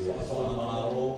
Wow.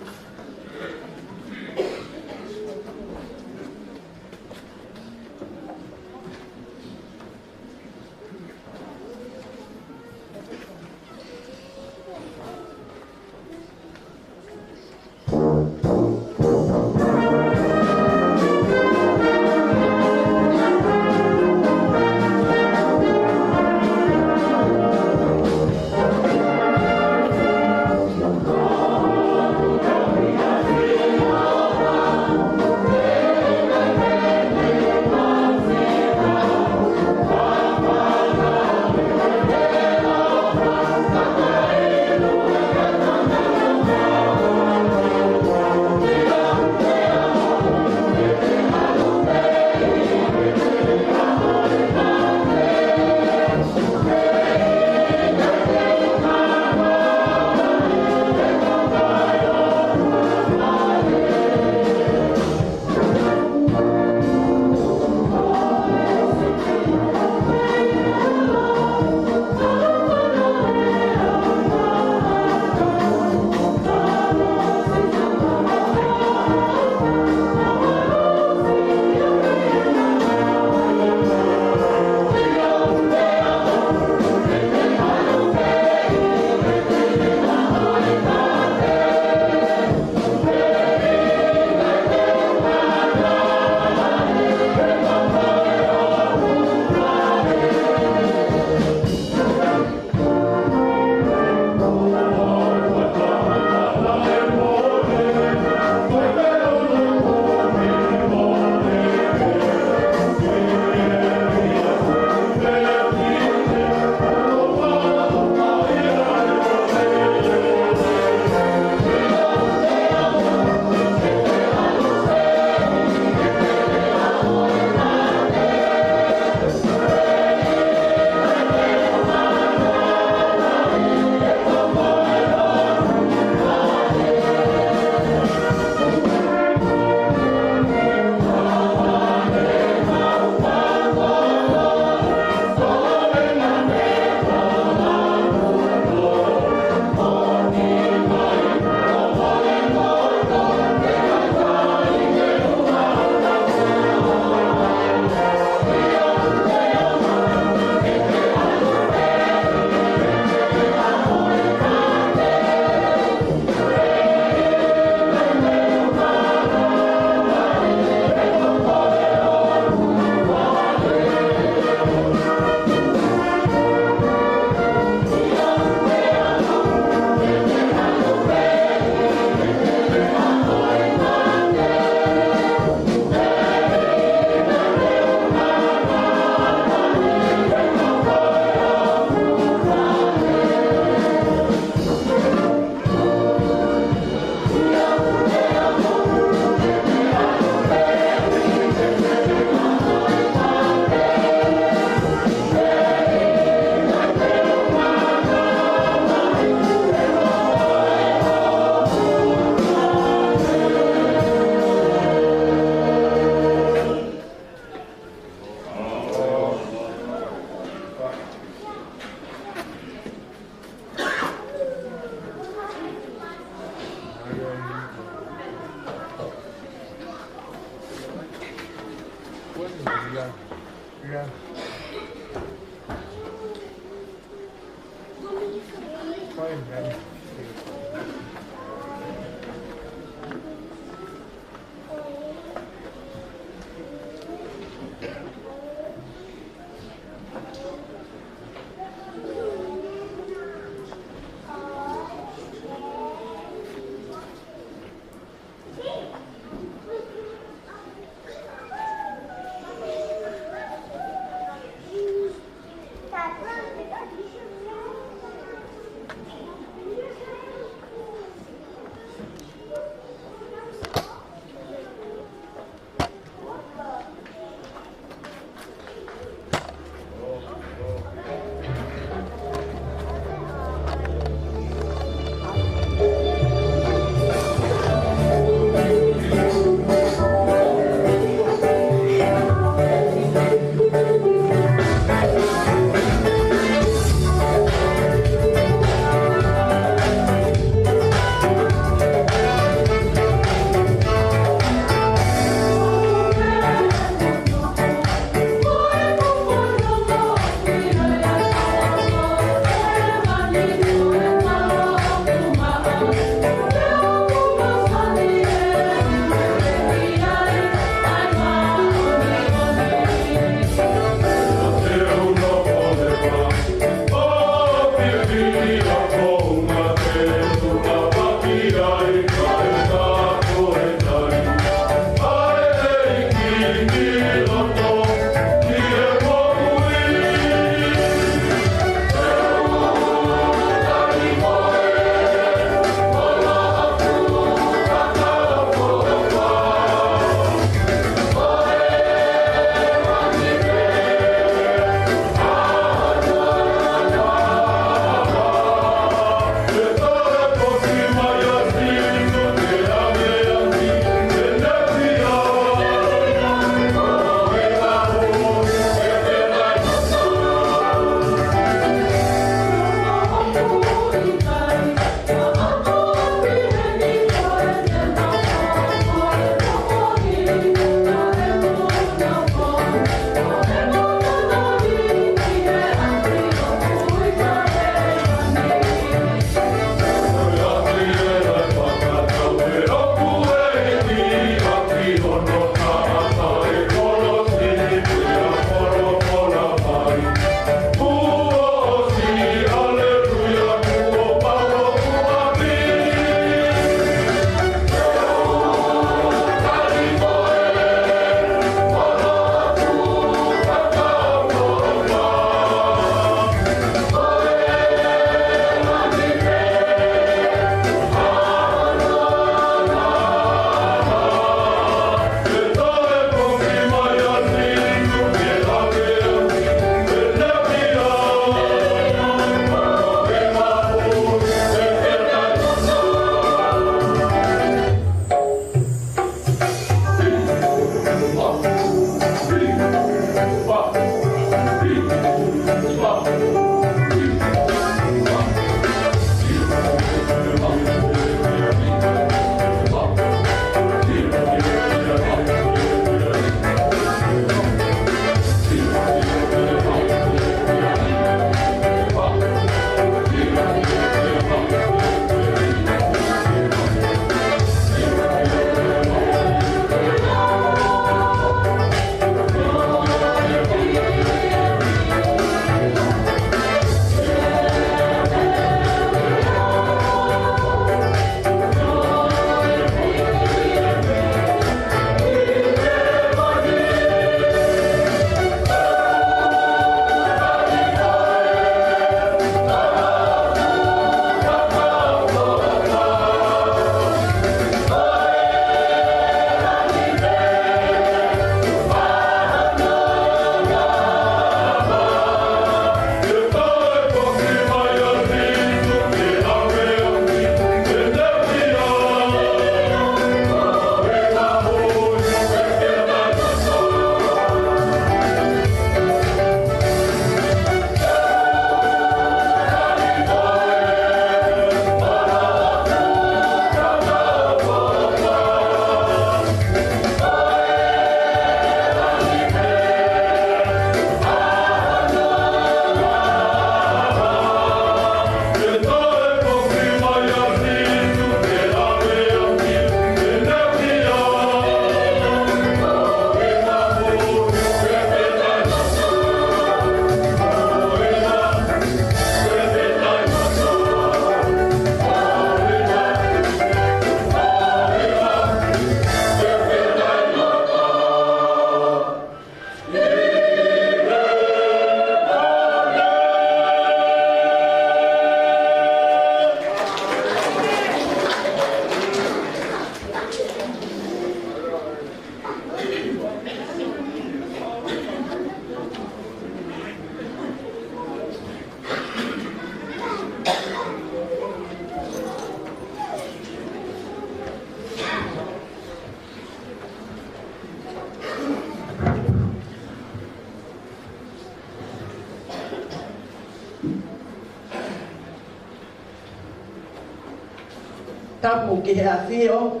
Tapu ki he awhio.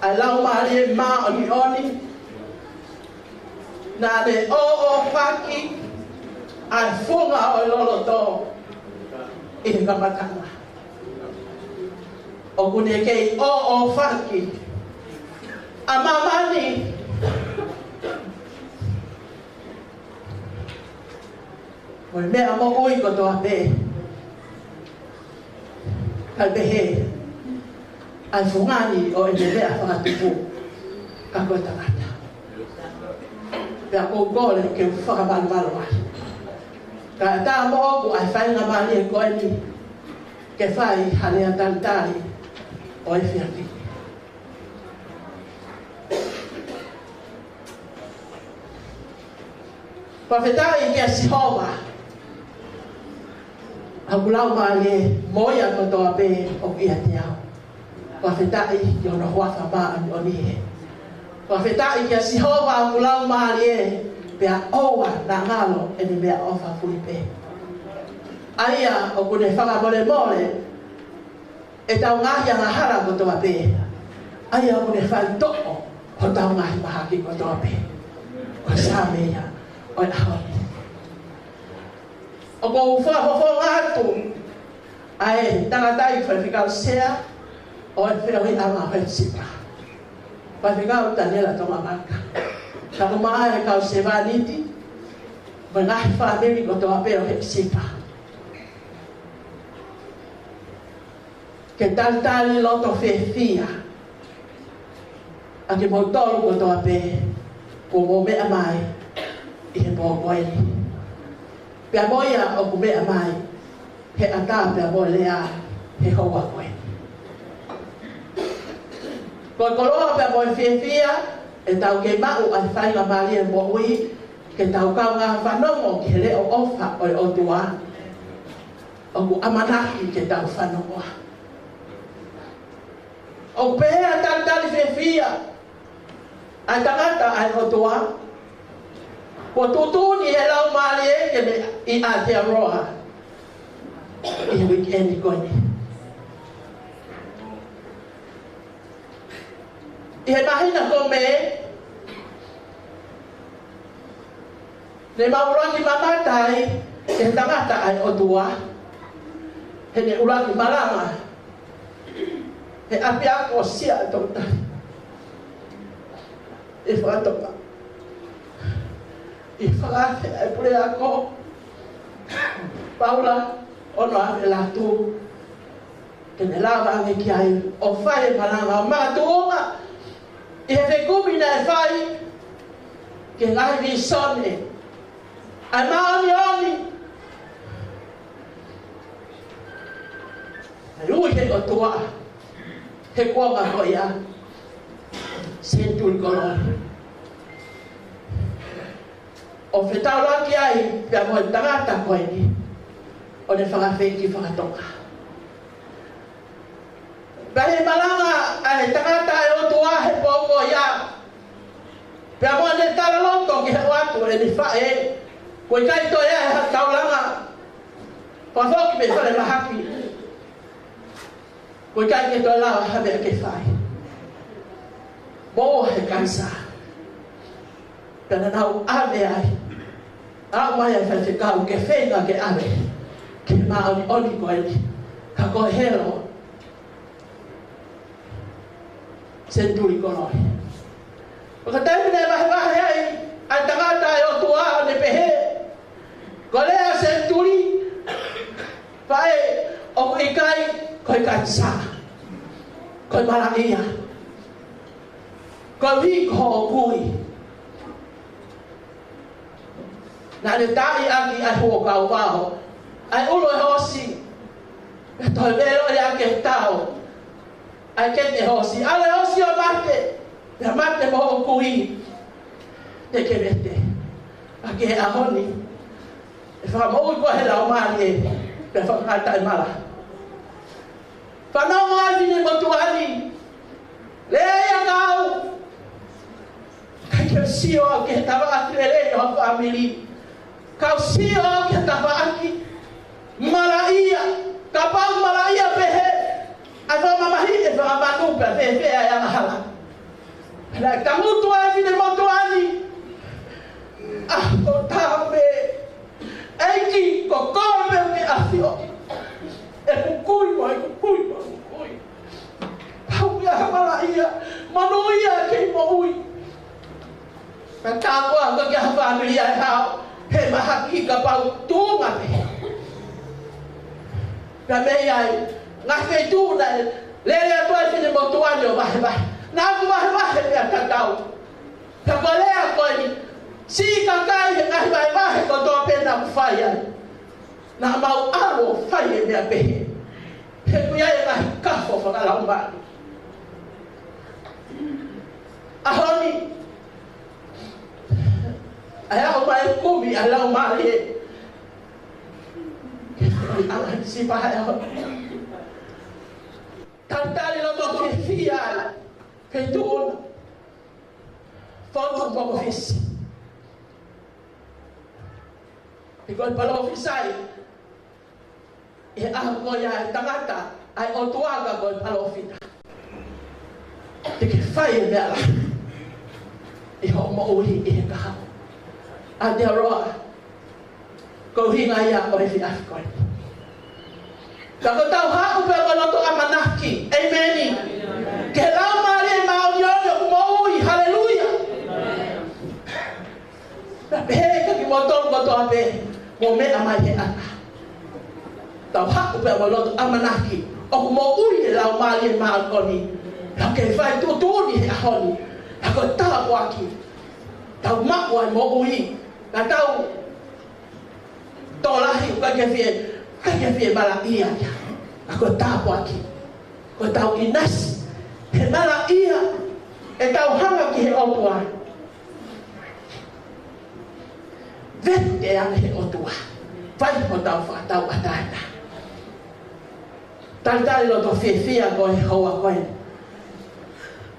Ai lau maari ma oni oni. Nā le o whaki. Ai whunga o lolo tō. I he kamatanga. O kune kei o whaki. A mamani. Mo mea mo ui ko toa pe. Kai pehe. Ai whungani o ene mea whakatupu. Ka koe tangata. Pea kou kore ke whakamalu ai. Ka tā mo oku ai whainga mani e koe ni. Ke whai hane a talitari o e whiaki. Pawhetai ki a Sihova. Hakulau mani e moia kotoa pe o ia te au. Pawhetai ki ono huafa maa ni oni he. Pawhetai ki a Sihova hakulau mani e pea oa na ngalo e ni mea ofa fulipe. Aia o kune whanga mole mole e tau ngahi a ngahara kotoa pe. Aia o kune whai toko o tau ngahi mahaki kotoa pe. O sa mea o e ahoni. O kou whahofo ngātu ae tangatai whawhikau sea o e whiawi ama hoi sipa. Whawhikau tanela tonga maka. Tako maa e kau se vaniti mo ngahi whamiri kotoa pe o he sipa. Ke talitali loto whia a ke mo tolu kotoa pe ko mo mea mai i he mo koeni. Pea moia o ku mea mai he ata pea mo lea he hoa koeni. Ko koloa pea mo whia e tau ke mau ai whainga mali e mo ui ke tau kau ngā whanongo ki he leo ofa o e otua o ku amanaki ke tau whanongoa. O pēa talitali whia ai tangata ai otua ko tutuni he lau mali e ke me i Aotearoa i he weekend koini. I he mahina ko me ne maurangi mamatai he tangata ai otua he ne urangi malanga he api ako sia e tōtai e whakatoka i whakate ai pure ako Paula ono ave latu ke ne lava ane ki ai o whae malanga o mātuonga i he whekumi na e whai ke ngai vi sone ai maoni oni ai ui he o tua he kuanga koia senturi koloni o whetau laki ai pia moe tangata koeni o ne whakawheki whakatoka. Pahe malanga ai tangata e o tua he pongo ia pia moe ne taraloto ki he watu e ni whae koe kaito ea he taulanga pawhoki me whare mahaki koe kai ke toi lawa hawe ke whae mo he kansa pia nau ave ai au mai ai whawhikau ke whenga ke ave ke maoni oni koe ni ka koe hero senturi koloi o ka taimine wahe ai ai tangata e o tua o ne pehe ko lea senturi whae o koe kai koe kansa koe maraia koe wiko o kui na ne tai aki ai huo kau wao ai ulo e hosi e toi velo e ake tau ai kete hosi ale hosi o mate ya mate mo o kui te kevete ake e ahoni e whaka mo ui koe he lau maari e pe whakata e mara whanau ai ne motuani lea ia kau kai ke sio ke tawa atu e leo o family Kau sio ki tapaaki. Malaia. Kapau malaia pehe. Ava mamahi e va manu pe fe ya mahala. La kamutu ai ni motuani. Ah, ko tabe. Eiki ko kombe me afio. E kukui mo. Pau ya malaia. Manuia ke mo ui. Kata ko ang kaya familia hao. He mahaki kapau tunga pe. Kami ay ngafe tu na lele tuai fini motuani o bahai. Na ku bahai ya kakau. Kakolea ko ni si kakai ngafe bahai ko to pena faya. Na mau aro faya me pe. He ku ya ngafe kafo fa la umba. Ahoni ayah umai kumi alau mali. Si pahaya. Tantali lo to fia. Feitun. Fotu Momofisi. Ikon palofisai. E ako ya tangata ay otuaga ko palofina. Tiki fai mela. E ho mo uri e ka. Ade roa. Ko hinga ya ko fi afkoi. Kako tau ha upe ko no to amanaki. Amen. Ke la mari ma yo mo ui haleluya. Na be ka ki motor ko to ape. Mo me amai he aka. Tau ha upe ko no to amanaki. O mo ui la mari ma ko ni. La ke fai tu ni he honi. Ako ta ko aki. Tau ma ko mo ui. Na tau tolahi ka ke fie bala ia ya. Ako tapo aki. Ko tau inas. He bala ia. E tau hanga ki he otua. Vete ang he otua. Vai mo tau whakatau atana. Talitali lo to fie ko he hoa koe.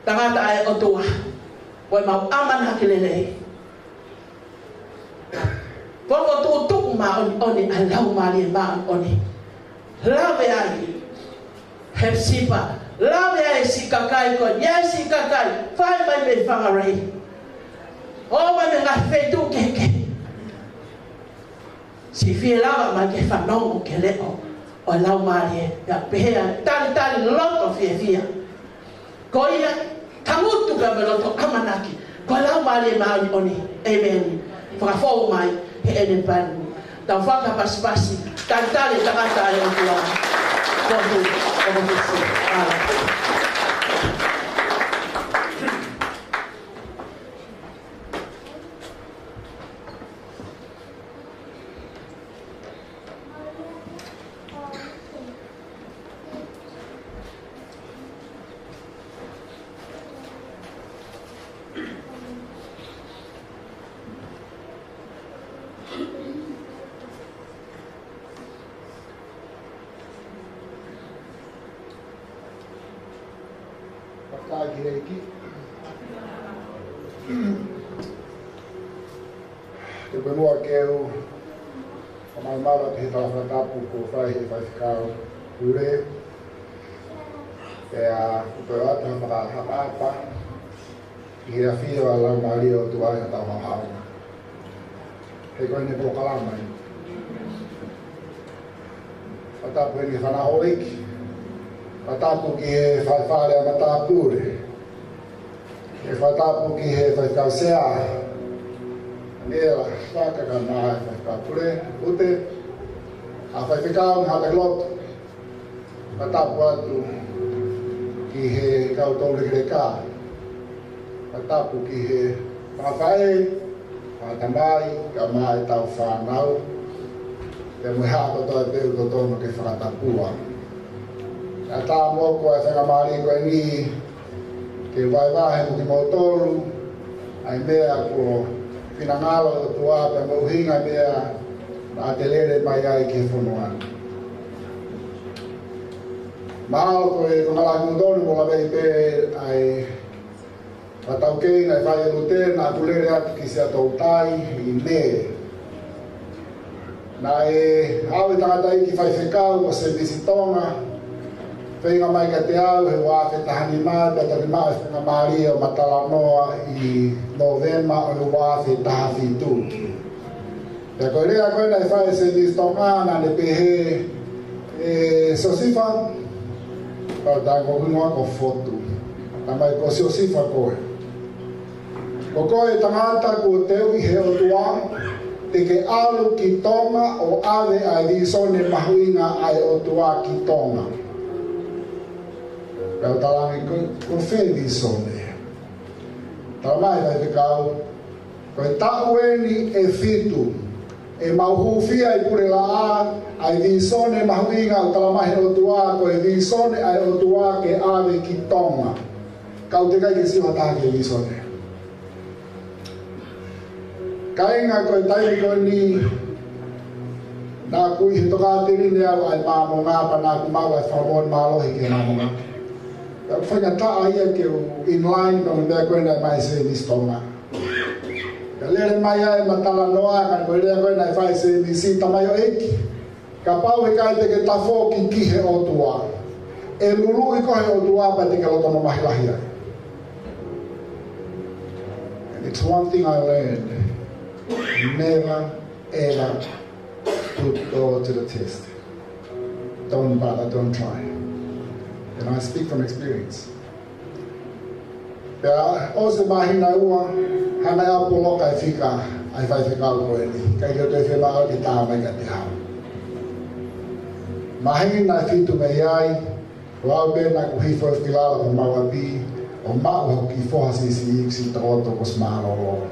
Tangata ai otua. Koe mau aman hakilelei. Poko tutuk ma oni alau mali ma oni. Lave ai. Hepsipa. Lave ai si kakai ko. Yes si kakai. Fai mai me fangarai. O mai me ngafe tu keke. Si fie lava ma ke fanong ke leo. O lau mali ya pehea tali loto fie. Ko ia tamutu ka meloto amanaki. Ko lau mali ma oni. Amen. Whakafou mai he ene panu. Tau whakapasipasi, tantale tangata e o tua. Fotu Momofisi. Talaki. Te penua keu, o mai mara te whakatapu ko whaihe whaikau ure. Te a uperata whakahapa, i rea whio a lau maari o tuai a tau hahau. He koe ne Polokalama. Whatapu e ni whana oiki. Whatapu ki he whaiwhare a matapure. He whatapu ki he whaikau sea. Nera whakaka nā he whaikapure, ute. A whaikau ni hata klotu. Whatapu atu ki he kau tōre kire kā. Whatapu ki he whawhae, whatamai, ka mai tau whanau. Te mui hako toi peru to tono ke whakatapua. A tā moko e whenga maari koe ni ke waiwahe mo ki mautoru ai mea ko pinangalo o tua pe mauhinga mea na te lere mai ai ke whunuan. Mahalo koe whangalaki mutonu mo la vei pe ai wataukei ngai whaia lute na kulere atu ki se atou tai i me Na e au I tangata I ki whai whekau o se visitonga. Whenga mai ka te au he wā whetahani mai, pētari mai whenga maari o matala noa I Novema o he wā whetaha whitū. Pea koe rea koe nei whai se visitonga na ne pehe e sosifa. Pau tāko hunua ko fotu. Na mai ko sosifa koe. Ko koe tangata ko teu I he o tua, te ke alu ki tonga o ave ai visone mahuinga ai o tua ki tonga. Pau talangi ko whe visone. Tau mai vai whekau, koe taueni e fitu, e mauhufia I pure la a, ai visone mahuinga o talamahi o tua, koe visone ai o tua ke ave ki tonga. Kau te kai ke siwa taha ke visone. Kainga koe taimi koe ni nā kui he toka tiri nea ai māmo ngāpa nā ku mau ai whamon mālohi ke māmo ngāpa. Ka whainga taa ia ke in line no mea koe nai mai se nistonga. Ka lere mai ai matala noa kan koe lea koe nai whai se nisi tamai o eki. Ka pau he kai te ke tafo ki kihe o tua. E lulu I kohe o tua pa te ke lotono mahilahi ai. And it's one thing I learned. Never ever put God to the test. Don't bother, don't try. And I speak from experience. Pea o se mahina ua, hana au poloka e whika, ai whai whikau koe ni. Kai kio te whenau ki taha mai ka te hao. Mahingi nai whitu me iai, o au bena ku hifo e whilala ko maua pi, o mau hau ki whohasi si iksi taroto ko smarolo.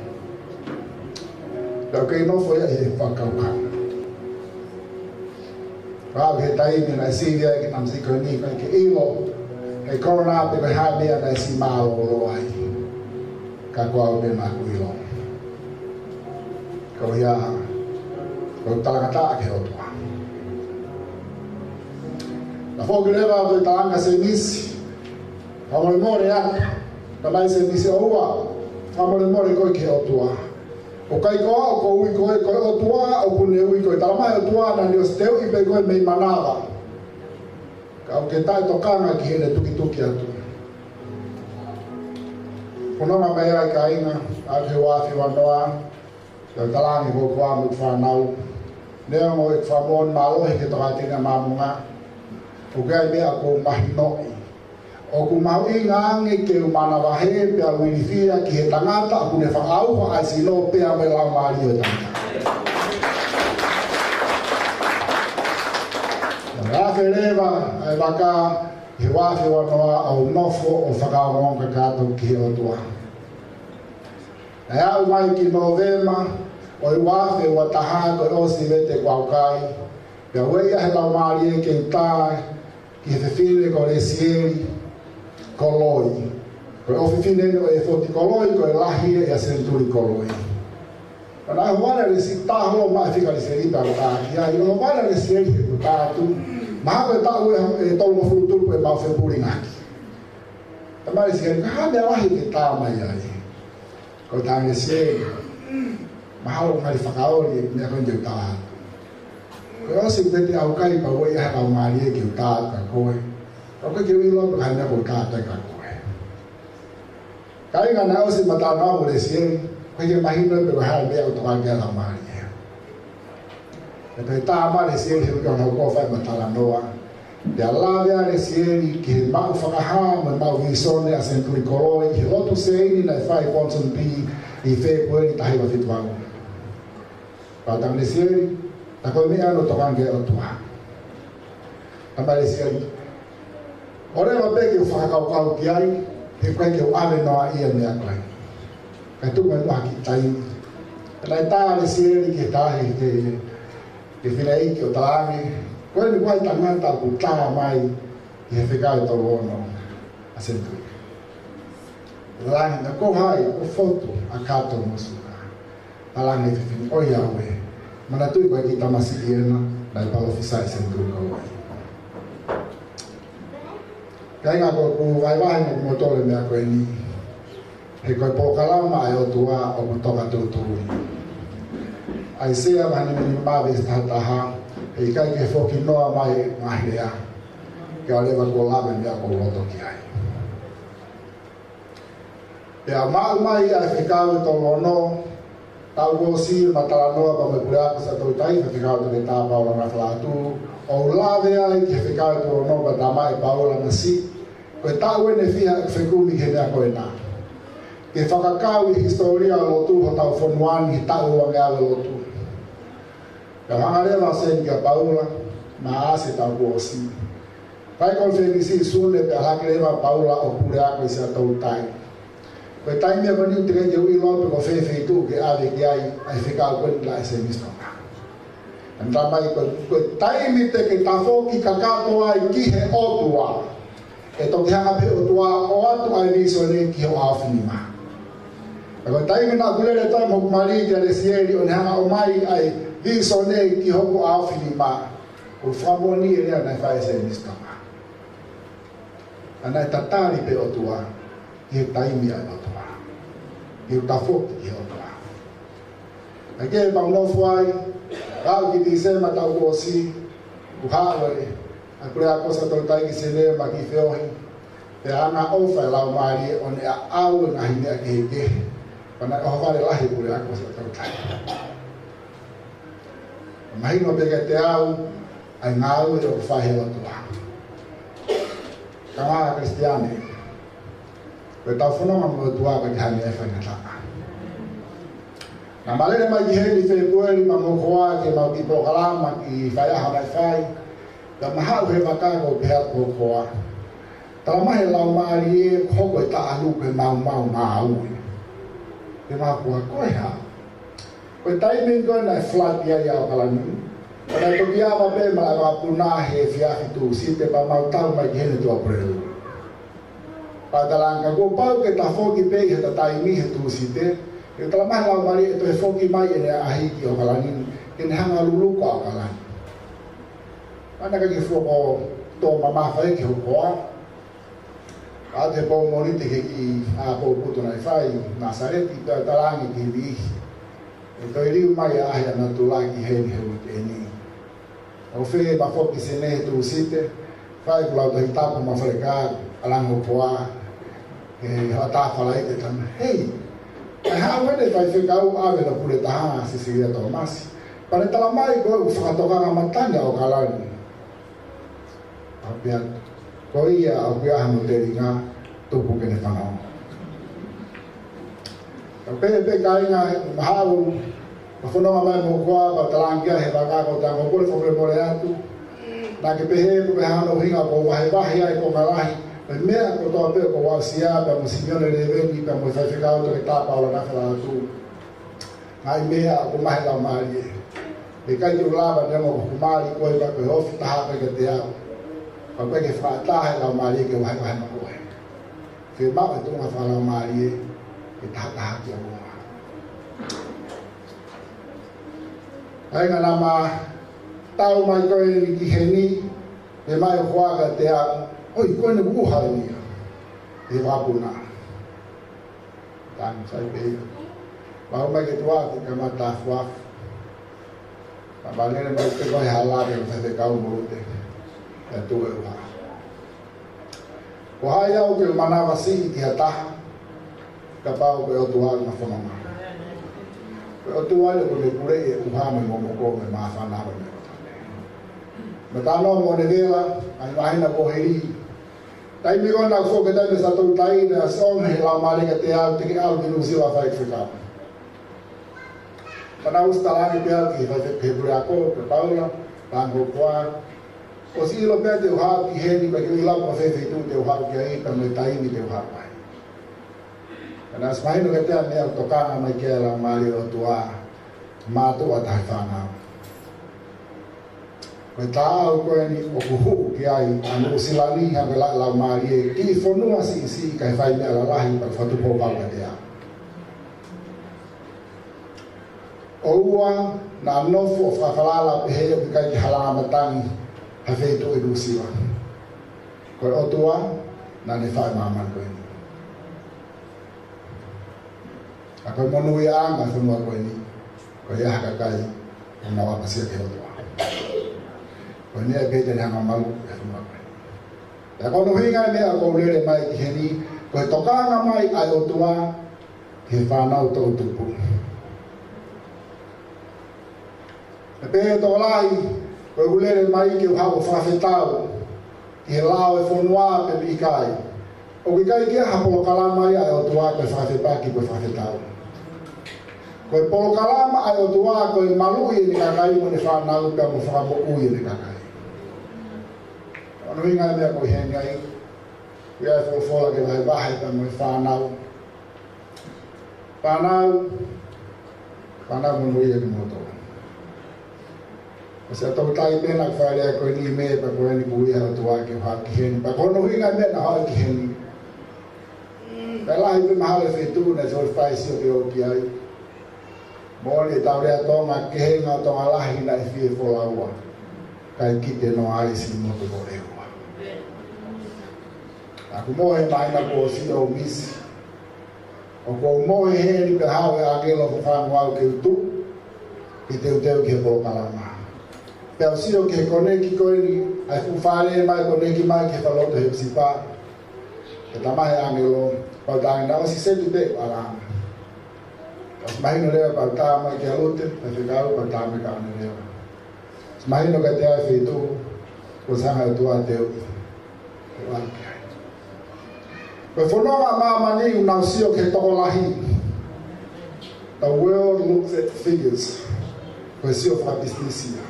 Pau kei nofo ia I whakaukau. Rau he taimi nai siria ki namsi koe ni koe ke ilo, hei korona pe koe hae mea nai si mālo olo ai. Ka kua au bena ku ilo. Kau ia, kau talangata ke otua. Na whoki lewa koe talanga se nisi, whamore more aka, ka mai se nisi o ua, whamore more koe ke otua. O kai koa o ko ui koe koe o tua o kune ui koe talamai o tua na ni o steu I pe koe mei manawa. Ka o ke tai tokanga ki hene tuki tuki atu. Punonga mei ai ka inga, au he wafi wanoa, Tau talangi ko kua mu whanau. Nea mo e whamon malohi ke toka tina mamunga. O kai mea ko mahinoi. O ku mau I ngange ke umanawahe pia winifia ki he tangata a kune whakauha ai sino pia me lau maari o tangata. Rafe rewa ai waka he wafe wanoa au nofo o whakaongonga kato ki he otua. Ai au mai ki Novema o I wafe wa taha ko osi vete kwaukai. Pia weia he lau maari e ke utai ki he whewhine ko resieri koloi. Koe ofi no e foti koloi, koe lahi e a senturi koloi. Pana huana le si taho mai fika le se ripa o tāki. Ia I o huana le se ripa o tātu. Maha koe tāu e tau mo furuturu e mau whepuri ngaki. Tamari se ripa, ha mea lahi ke tā mai ai. Koe tānge se maha o ngari whakaori e mea koe njau tātu. Koe osi pete au kai pa wei ha au maari e ki o tātu ka koe. Kau ke wilo ko hanya ko kata ka koe. Kai nga na osi matana mo le sien, ko ke mahino pe ha be auto ka la mari. Pe ta ma le sien he ko na ko fa matala noa. De ala vea le sien ki ma fa ha mo ma visone a senturi koloi, ki lotu sei na fa ponson pi I fe ko ni tahi wa fitwa. Pa tam le sien, ta ko me ano to kan ge otua. Amba le sien ore wa peke o whakakaukau ki ai, he koe ke o ame noa ia mea koe. Kai tuku e noa ki taimi. Nai tā le sieri ke tāhi ke whina iki o tāngi. Koe ni koe tangata ku tā mai I he whekau tolu ono a sentui. Langi na ko hai o fotu a kato mosuka. Alangi whiwhini oi aue. Mana tui koe ki tamasi iena, nai palofisai sentui koe. Kai ngā koe ku waiwahi mo kumotore mea koe ni. He koe Polokalama ai o tua o kutoka tūtui. ai sea vahani meni mawe tahataha hei kai ke foki noa mai ngahilea ke alewa ko lave mea ko loto ki ai. Pea maa mai ai whikau to lono tau gosi matala noa pa me pureako sa tau tai whikau to le tā paula na whalatu o lave ai ke whikau to lono pa tamai paula na si koe tau ene whiha whekumi ke nea koe nā. Ke whakakau I historia lotu ho tau whonuani hi tau wange awe lotu. Ka hangarewa sen kia paula ma ase tau gosi. Pai kon whenisi sune pe hakirewa paula o pureako I sa tau tai. Koe tai mea koni uti kei ui lope ko whewhi tu ke awe ki ai ai whikau koni la se mistonga. Anta mai koe tai mi te ke tafoki kakatoa I kihe otua. E toki hanga pe otua o atu ai viso ne ki ho awhinima. Koe tai mi na kulere toi mo kumari ki ale sieri o ne hanga o mai ai viso ne ki ho ko awhinima. O whamoni e rea nai whae se mistonga. Anai tatari pe otua. Ki taimi ai otua. Ki tafoki ki otua. Ake panglofu ai, rau ki ti sema tau kosi, uhawe, akure ako sa tau tai ki sene ma ki whiohi, te ana ofa lau maari o ne a au na hine a keheke, pana o haware lahi kure ako sa tau tai. Mahino peke te au, ai ngau e o whahe otua. Kamara Kristiane, koe tau whanonga mo tua ka ki hangi e whangataka. Na malere mai ki hei Februari ma mokoa ke mau ki Polokalama ki whaiaha mai whai, ka mahau he wakako pe hea mokoa. Tala mahe lau maari e hoko e taalu ke mau maui. Ke makua koe ha. Koe taiming koe nai flat ia iau kalani. Koe toki awa pe malai wapuna he fiafi tu site pa mau tau mai ki hene tua prelu. Padalang ka ko pau ke ta foki pe he ta taimi he tu site. Ke tala mahe lau maari e to he foki mai ene ahiki o kalani. Ke ne hanga luluka o kalani. Ana ka ki fuoko to mama whai ki hukoa. A te pau morite ke ki a pau puto nai whai. Nasareti ta talangi ki vihi. E toi riu mai ahe ana tulaki heni heu te ni. O whee ma foki se nehe tu site. Whai kulau tahi tapu ma whaleka alango poa. Ke hata whalai te tana. Hei! Ai hao wene whai whekau awe na pure taha si siria tō masi. Pane tala mai koe u whakatokanga matanga o kalani. Apia, ko ia au kia hano te ringa tupu kene whanau. Ka pepe ka inga mahau, ka whanonga mai mo koa, ka talangia he wakako tango kore whakore more atu. Nā ke pehe ko pe hano hinga ko wahe wahi ai ko ngalahi, pe mea ko toa pe ko wasia, pe mo simione reveni, pe mo whaiwhekau to ke tāpaula na whala atu. Ngai mea ko mahe lau maari e. Pe kai ki ulava nemo ko kumari koe ka koe hofi taha pe ke te au. Ka koe ke whaatahe lau maari e ke wahe wahe ma koe. Whio mau e tunga wha lau maari e ke taha ki a mua. Ainga nama tau mai koe ni ki heni, e mai o huaga te au. Oi, koe ne wuhare nia. E wapuna. Tangu sai pei. Mau mai ke tuaki ka mata fuafu. Mabalene mai te koe halare o whete kau morute. E tue uha. Ko hai au ke manawa si ki hataha. Ka pau koe o tuaki na whanonga. Koe o tuaki ko me pure e uha me momoko me mawhanawa me rotane. Me tano mo ne vela, ai mahina ko hei. Tai mi kona ko ke tai me sa tau tai na song he lau marika te au te ki au ki nusila whai whikau. Pana ustalani pia ki he pure ako, pe paula, tango koa. O si ilo pia te uhau ki heni, pa ki ilau pa whewhi tu te uhau ki ai, pa me taimi te uhau ai. Kana smahino ke tea mea tokanga mai kia lau mari o tua mātua tahi whanau. Koe tāau koe ni o kuhu ki ai, anu usilani hange lau mari e, ki whanua si kai whai mea lalahi pa whatupo pau ka te au. O ua na nofu o whawhalala pehe o kai ki halanga matangi ha whetu e nusiwa. Koe otua na ne whai maman koe ni. A koe monu i anga whanua koe ni. ko ia hakakai na wapasia ke hotoa ko ni e pete na malu e fuma ta ko no hinga me a ko lele mai ki heni ko tokanga mai ai hotoa ke whanau tau tupu e pe to lai ko lele mai ki o hawo whawhetau ki he lao e whonua pe pikai o ki kai kia ha Polokalama ai o tua koe whawhetaki koe whawhetau koe Polokalama ai o tua koe malui e ni kakai mo ne whanau pia mo whamo ui e ni kakai ano inga mea koe hengi ai ia e whofola ke vai wahe pia mo whanau whanau mo nui e ni moto se tau tai pena whaelea koe ni mea pa koe ni bui hao tua ke wha ki heni pa kono hinga mea na hao ki heni pe lahi pe mahale whetu na tōi whai sio ke o ki ai mōni e tau rea tonga ke henga o tonga lahi na e whie wholaua kai kite no ai si moto ko reua aku mohe mai na ko si o misi o ko mohe heni pe hao e agelo whangu au ke utu ki te uteu ke Polokalama peo sio ke koneki koe ni ai whare mai koneki mai ke whaloto he psipa ke tamahe angelo pau tangi na osi setu te alama os mahino lea pau tama ke alute e whikau pau tama ka ane lea os mahino ka te ai whitu ko sanga e tua teo ke waki ai koe whanonga mamani unau sio ke toko lahi the world looks at figures koe sio whakabisnisia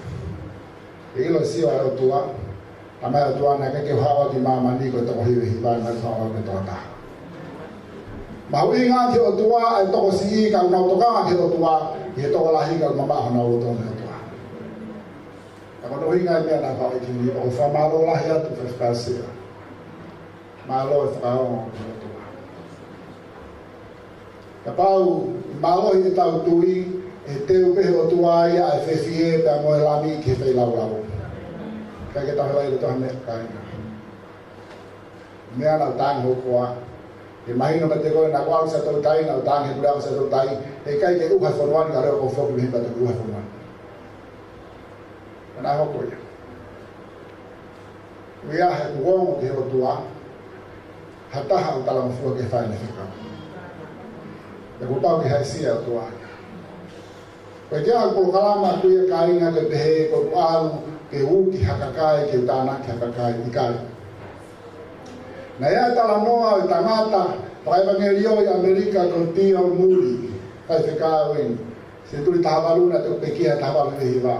e ilo sio ai o tua a mai o tua na ke hawa ki mamani koe toko hiwe hiwa na hawa ke toa taha ma ui ngā ki o tua ai toko si i ka unau toka ki o tua i he toko lahi ka mama hona o tōne o tua ka kono ui ngā mea nā whao i kini o whamaro lahi atu whawhasea malo e whao o tua ka pau malo i tau tui e teu pehe o tua ia e whewhie pia moe lami ki he whailau lau ka ke tahi lai le toha mea kainga mea nau tāng hokoa e mahino ma te koe na kwau sa tau tai na tāng he kureo sa tau tai e kai ke uha whanuani ka reo ko whoku mihi patu uha whanuani ana hoko ia wia he kuongo ki he o tua hataha o tala mafua ke whaine whikau e kupau ki haisia o tua koe kia ha Polokalama kuia ka inga ke pehe ko kualu ke uki hakakai ke utanaki hakakai i kai na ia tala noa o tangata whaivangerio i Amerika ko tia o muri kai whikau in se tuli tahavaluna te upekia tahavaluna hiwa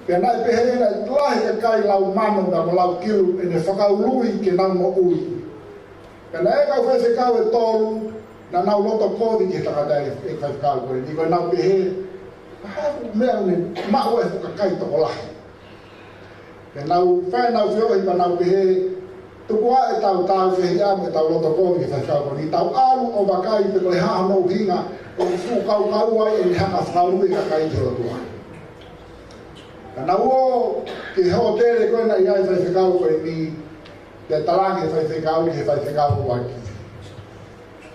pia nai pehe na lahi ka kai lau mano ka mo lau kilu e ne whakaului ke nau mo ui pia na e kau whikau e tolu na nau loto kodi ki tangata e kai whikau kore ni koe nau pehe mea une maho e whakakai toko lahi pia nau whanau whioi pa nau pehe tukua e tau whehi ame tau loto kōwi ki whakau koni. Tau alu o wakai te koe haa nou hinga o fu kau kaua e ni hanga whaurui ka kai te rotua. Ka na uo ki heo tere koe na iai whakau koe ni te Talaki whakau ki whakau waki.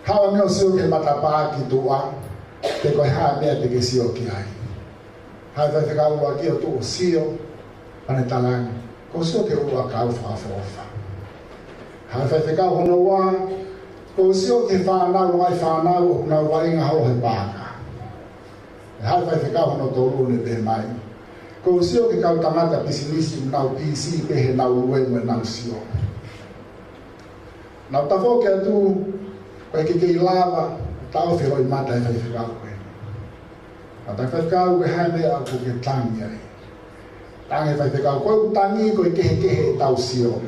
Hawa meo sio ke matapaa ki tua te koe haa mea te ke sio ki ai. Hai whakau waki o tu o sio ane Talaki. Ko sio ke ua kau whakafofa. Hai whakau hono wā, ko sio ke whanau ngai whanau o kuna wainga hao he pāka. Hai whakau hono tōru ne pe mai. Ko sio ke kau tangata pisinisi nau PC pe he nau ue me nau sio. Nau tafo ke atu, koe ke kei lava, tau whiro I mata e whakau koe. Nau tai whakau ke hai mea ko ke tangi ai. Tangi whakau koe utangi koe kehe tau sio.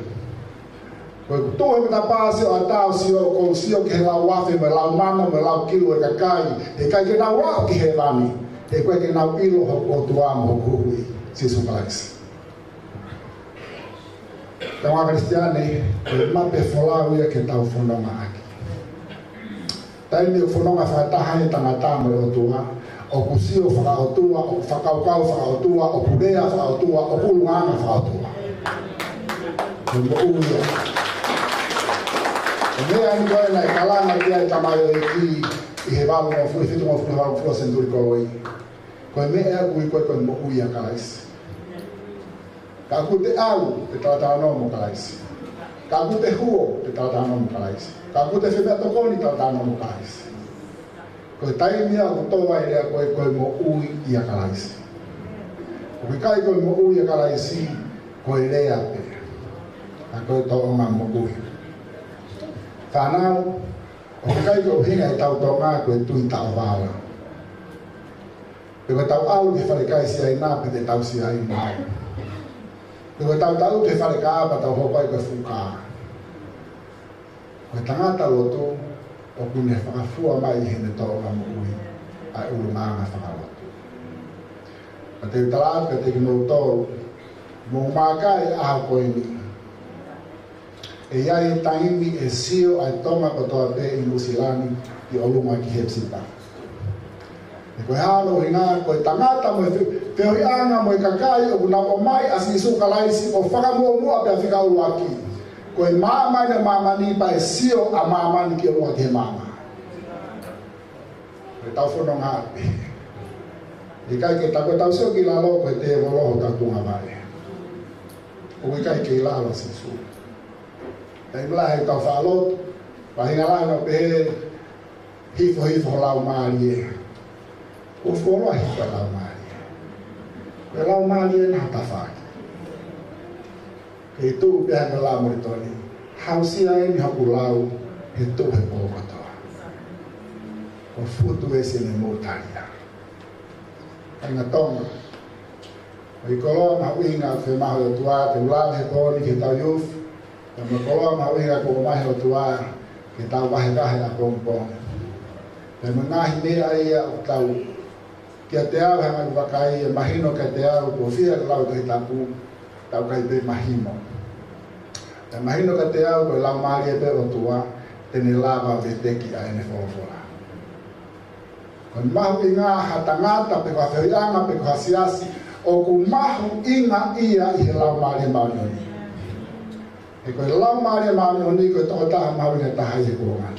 Koe kutohe me ta pāsio a tau sio, ko sio ke he lau wafe, me lau mana, me lau kilu e kakai, e kai ke nau wao ki he vani, e koe ke nau ilo o tuamu o kuhui, Sisu Galaxy. Te wā Kristiane, koe mape wholau ia ke tau whanonga aki. Tai mi o whanonga whakataha e tangata mo o tua, o kusio whakaotua, o whakaukau whakaotua, o purea whakaotua, o pulunganga whakaotua. Koe mo uia. Mea ni koe nei kalanga kia e tamai o e ki I he wālo ngā fui whitu ngā fui hau fua senturi koi. Koe me ea kui koe mo ui a kalaisi. Ka aku te au te tātāno mo kalaisi. Ka aku te huo te tātāno mo kalaisi. Ka aku te whemea tokoni tātāno mo kalaisi. Koe taimia o toa i rea koe mo ui i a kalaisi. Koe kai koe mo ui a kalaisi, koe rea pe. A koe toa mo ui. Whanau, o kai koe hinga i tau toa koe tui tau wāla. Koe tau alu te whare si ai nā pe te tau si ai mai. Koe tau te whare ka apa tau hopai koe whukaa. Koe tangata lotu, o kune whakafua mai i hene toa mo ui, ai uru maanga whakalotu. Ka te utalaat ka te kino tōru, mō mākai aha koe ni. E iai taimi e sio ai tonga kotoa pe i Musilani i olunga ki Hepsipa. E koe hano i ngā koe tangata mo e whioi anga mo e kakai o kuna o mai asini suka laisi o whakamua mua pia whika ulu aki. Koe māmai na māmani pa e sio a māmani ki olunga ki he māma. Koe tau whono ngā pe. E kai ke tako tau sio ki lalo koe te woloho tatunga mai. O i kai ke lalo si su. Ei mla hei tau whaalot, wahinga lana pe hifo lau maari e. O wholoa hifo lau maari e. Koe lau maari e nā tawhaki. Kei tū pēha me lau moritoni, hausia e ni hapu lau, he tū he pōkatoa. O futu e sene mōtaria. Kainga tonga. O i koloa mahuinga whe maho o tua, te ulau he kōni ke tau yufu, e me koloa mahuinga ko mahi o tua, ke tau wahe kahe a pōngpōng. E me ngahi mea ia o tau, kia te au hanga kuwakai, e mahino kia te au, ko whia lau te tapu, tau kai pe mahimo. E mahino kia te au, ko lau maari e pe o tua, tene lava ve teki a ene whorofora. Kon mahu i ngā hatangata, pe kua whianga, pe kua siasi, o ku mahu inga ia i he lau maari e maunioni. E koe lau maari e maunioni, koe toko taha mauri e taha i he kuonga.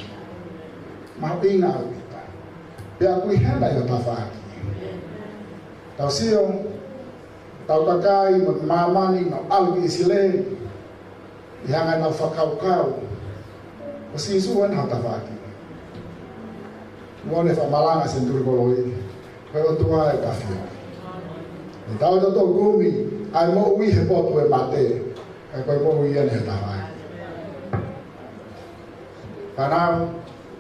Mahu inga au ita. Pea kui hena i o tawhaki. Tau sio, tau kakai, mo mamani, no algi isile, i hanga nau whakaukau, o si isu en hau tawhaki. Mone whamalanga senturi koloi, koe o tua e kawhio. E tau tato gumi, ai mo ui he potu e mate, e koe mo ui ene he tawhaki. Whanau,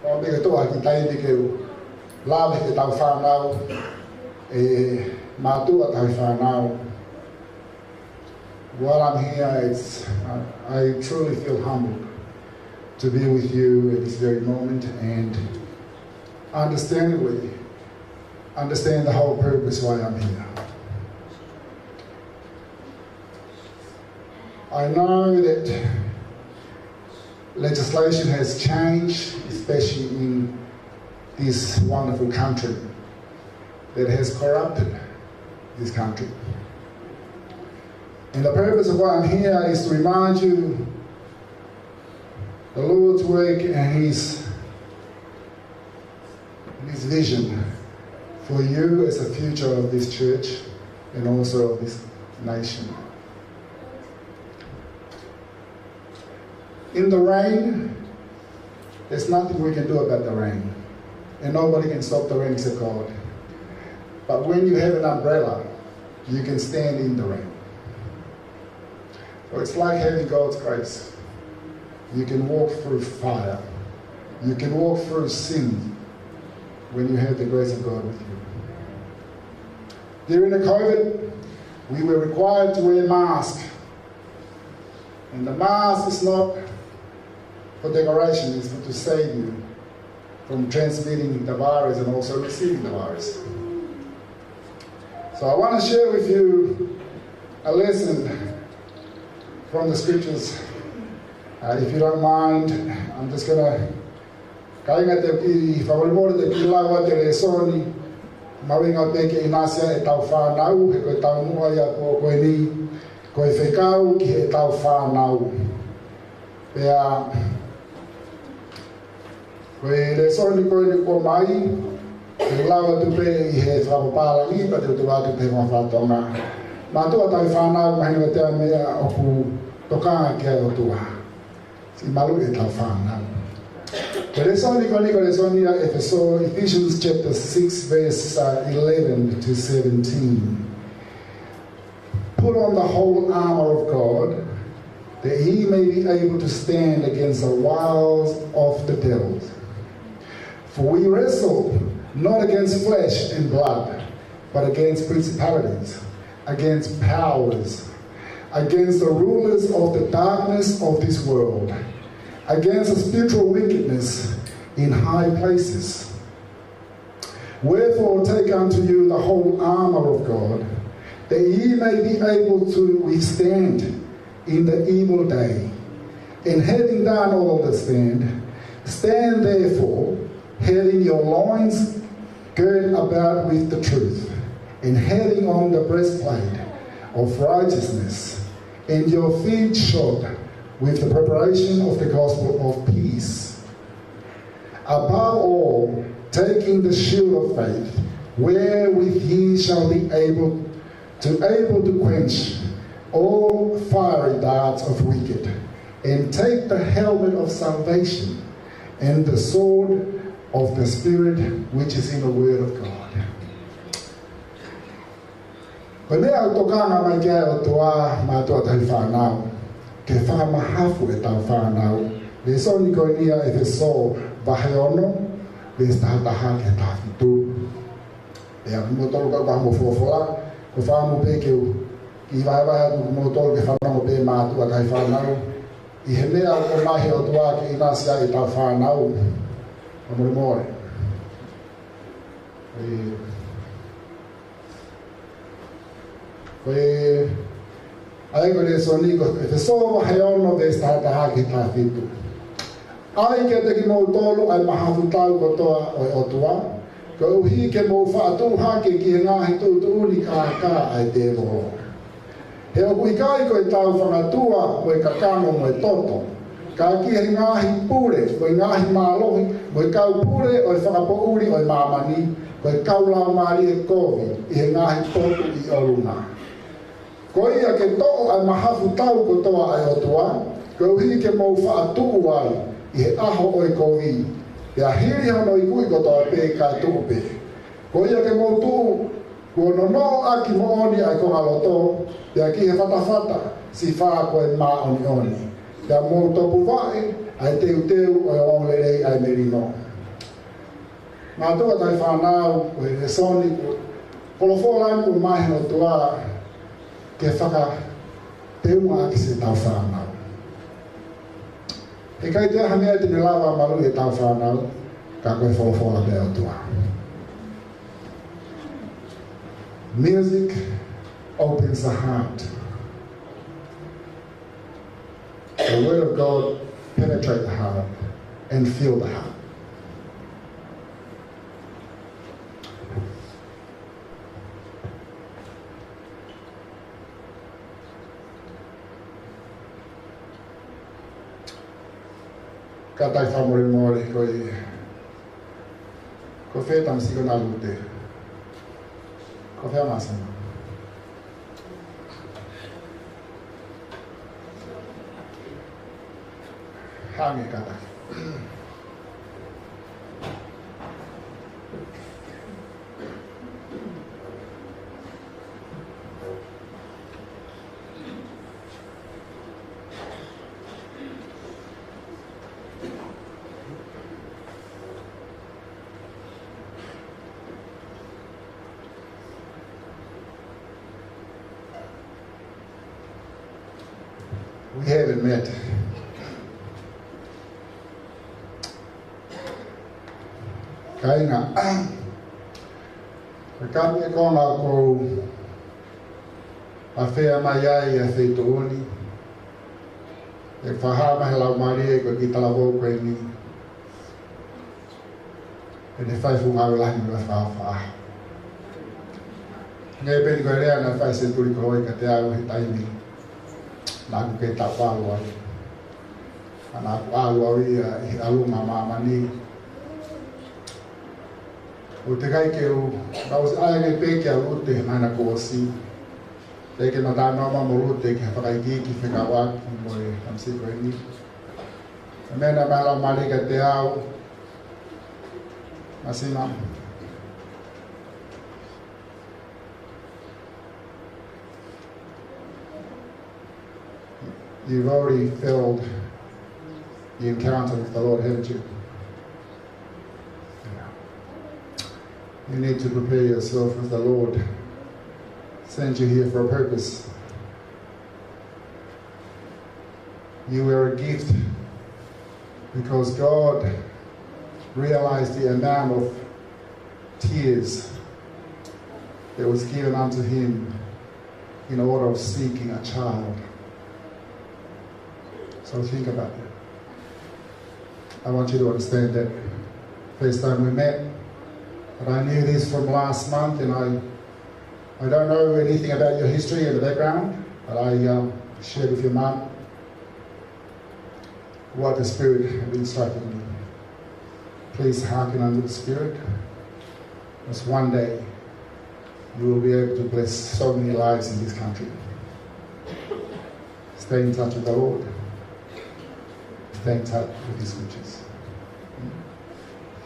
o me ke toa ki taiti keu, lawe ke tau whanau, e mātua tau whanau. While I'm here, I truly feel humbled to be with you at this very moment and understandably understand the whole purpose why I'm here. I know that legislation has changed, especially in this wonderful country that has corrupted this country. And the purpose of why I'm here is to remind you the Lord's work and His vision for you as the future of this church and also of this nation. In the rain, there's nothing we can do about the rain. And nobody can stop the rain except God. But when you have an umbrella, you can stand in the rain. So it's like having God's grace. You can walk through fire. You can walk through sin when you have the grace of God with you. During the COVID, we were required to wear masks. And the mask is not for decoration, it's to save you from transmitting the virus and also receiving the virus. So I want to share with you a lesson from the scriptures. If you don't mind, I'm just going to kainga te whakarimore te pilawa te resoni mawinga peke inasia e tau whanau he koe tau mua ia ko koe ni koe whekau ki he tau whanau. Pea Koe le soni koe ni ko mai, e lawa tu pe I he whakapalangi, pa te utu watu te mawhatonga. Mātua tai whanau mahinga te mea oku tokanga kia o tua. Si malu e tau whanau. But it's only going to Ephesians chapter 6 verse 11 to 17. Put on the whole armor of God, that ye may be able to stand against the wiles of the devil. For we wrestle not against flesh and blood, but against principalities, against powers, against the rulers of the darkness of this world, against the spiritual wickedness in high places. Wherefore take unto you the whole armor of God, that ye may be able to withstand in the evil day. And having done all to stand therefore, having your loins girt about with the truth, and having on the breastplate of righteousness, and your feet shod with the preparation of the gospel of peace. Above all, taking the shield of faith, wherewith ye shall be able to quench all fiery darts of wicked, and take the helmet of salvation, and the sword of the Spirit, which is in the word of God. Pânea tokana mai kia o toa mātua tai whanau, ke whakamahafu e tau whanau, le soni koinia e te so vahe ono, le stahataha ke tawhitu. E a kumotoro ka kaha mo fuafola, ko whaamu pe keu, ki waiwai atu kumotoro ke whanau pe mātua tai whanau, I he mea o mahi o toa ke inasia e tau whanau, amore more. Koe ai koe soni ko te so hai ono de stata ha ki ta fitu. Ai ke te ki mo tolu ai mahafu tau ko toa o tua. Ko uhi ke mo fa tu ha ke ki nga hi tu tu ni ka ai te mo. He o kui kai ko tau whanga tua mo ka kano mo toto. Ka ki he nga hi pure, ko nga hi malohi, mo kau pure o whakapo uri o mamani, ko kau la mari e kovi, I he nga hi toto I oruna. Ko ia ke to'o ai mahafu tau ko toa ai o tua, ko uhi ke mau whaatuu ai, I he aho o I kovi. Ia hiri hono I kui ko toa pe ka tuku pe. Ko ia ke mau tuu, ko no aki mo oni ai ko aloto, ia ki he whatawhata, si wha ko e mā oni oni. Ia mau topu vai, ai teu o ongerei ai merino. Mātua tai whanau, ko e soni, polofola ko mahi o tua, ke whaka teunga ki se tau whanau. E kai te aha mea tine lawa maru e tau whanau, ka koe wholofola mea o tua. Music opens the heart. The word of God penetrates the heart and fills the heart. Ka tai whamore more ko whetang siko nā lute. Ko whea masana. Hange ka tai. We haven't met. Kainga, kami e konga ko a whea mai ai a wheituoni, e whahama he lau mari e ko ki talako koe ni, e ne whai whungau lahi mua whawha. Ngai peni koe rea na whai se turi ko hoi ka te au he taimi. Nāku ke tā wāluari. Nāku wāluari I alunga mamani, O te kai ke o tau ai ngai pe ke o te mana ko si. Te ke na no ma mo te ke fa ki wheka wa ki mo e am si ko ni. Mena mala mali ka te au. Masina. You've already filled the encounter with the Lord, haven't you? You need to prepare yourself with the Lord. Sent you here for a purpose. You were a gift because God realized the amount of tears that was given unto him in order of seeking a child. So think about that. I want you to understand that first time we met, but I knew this from last month, and I don't know anything about your history and the background, but I shared with your mom what the Spirit had been instructing me. Please hearken unto the Spirit, because one day you will be able to bless so many lives in this country. Stay in touch with the Lord. Stay in touch with His scriptures.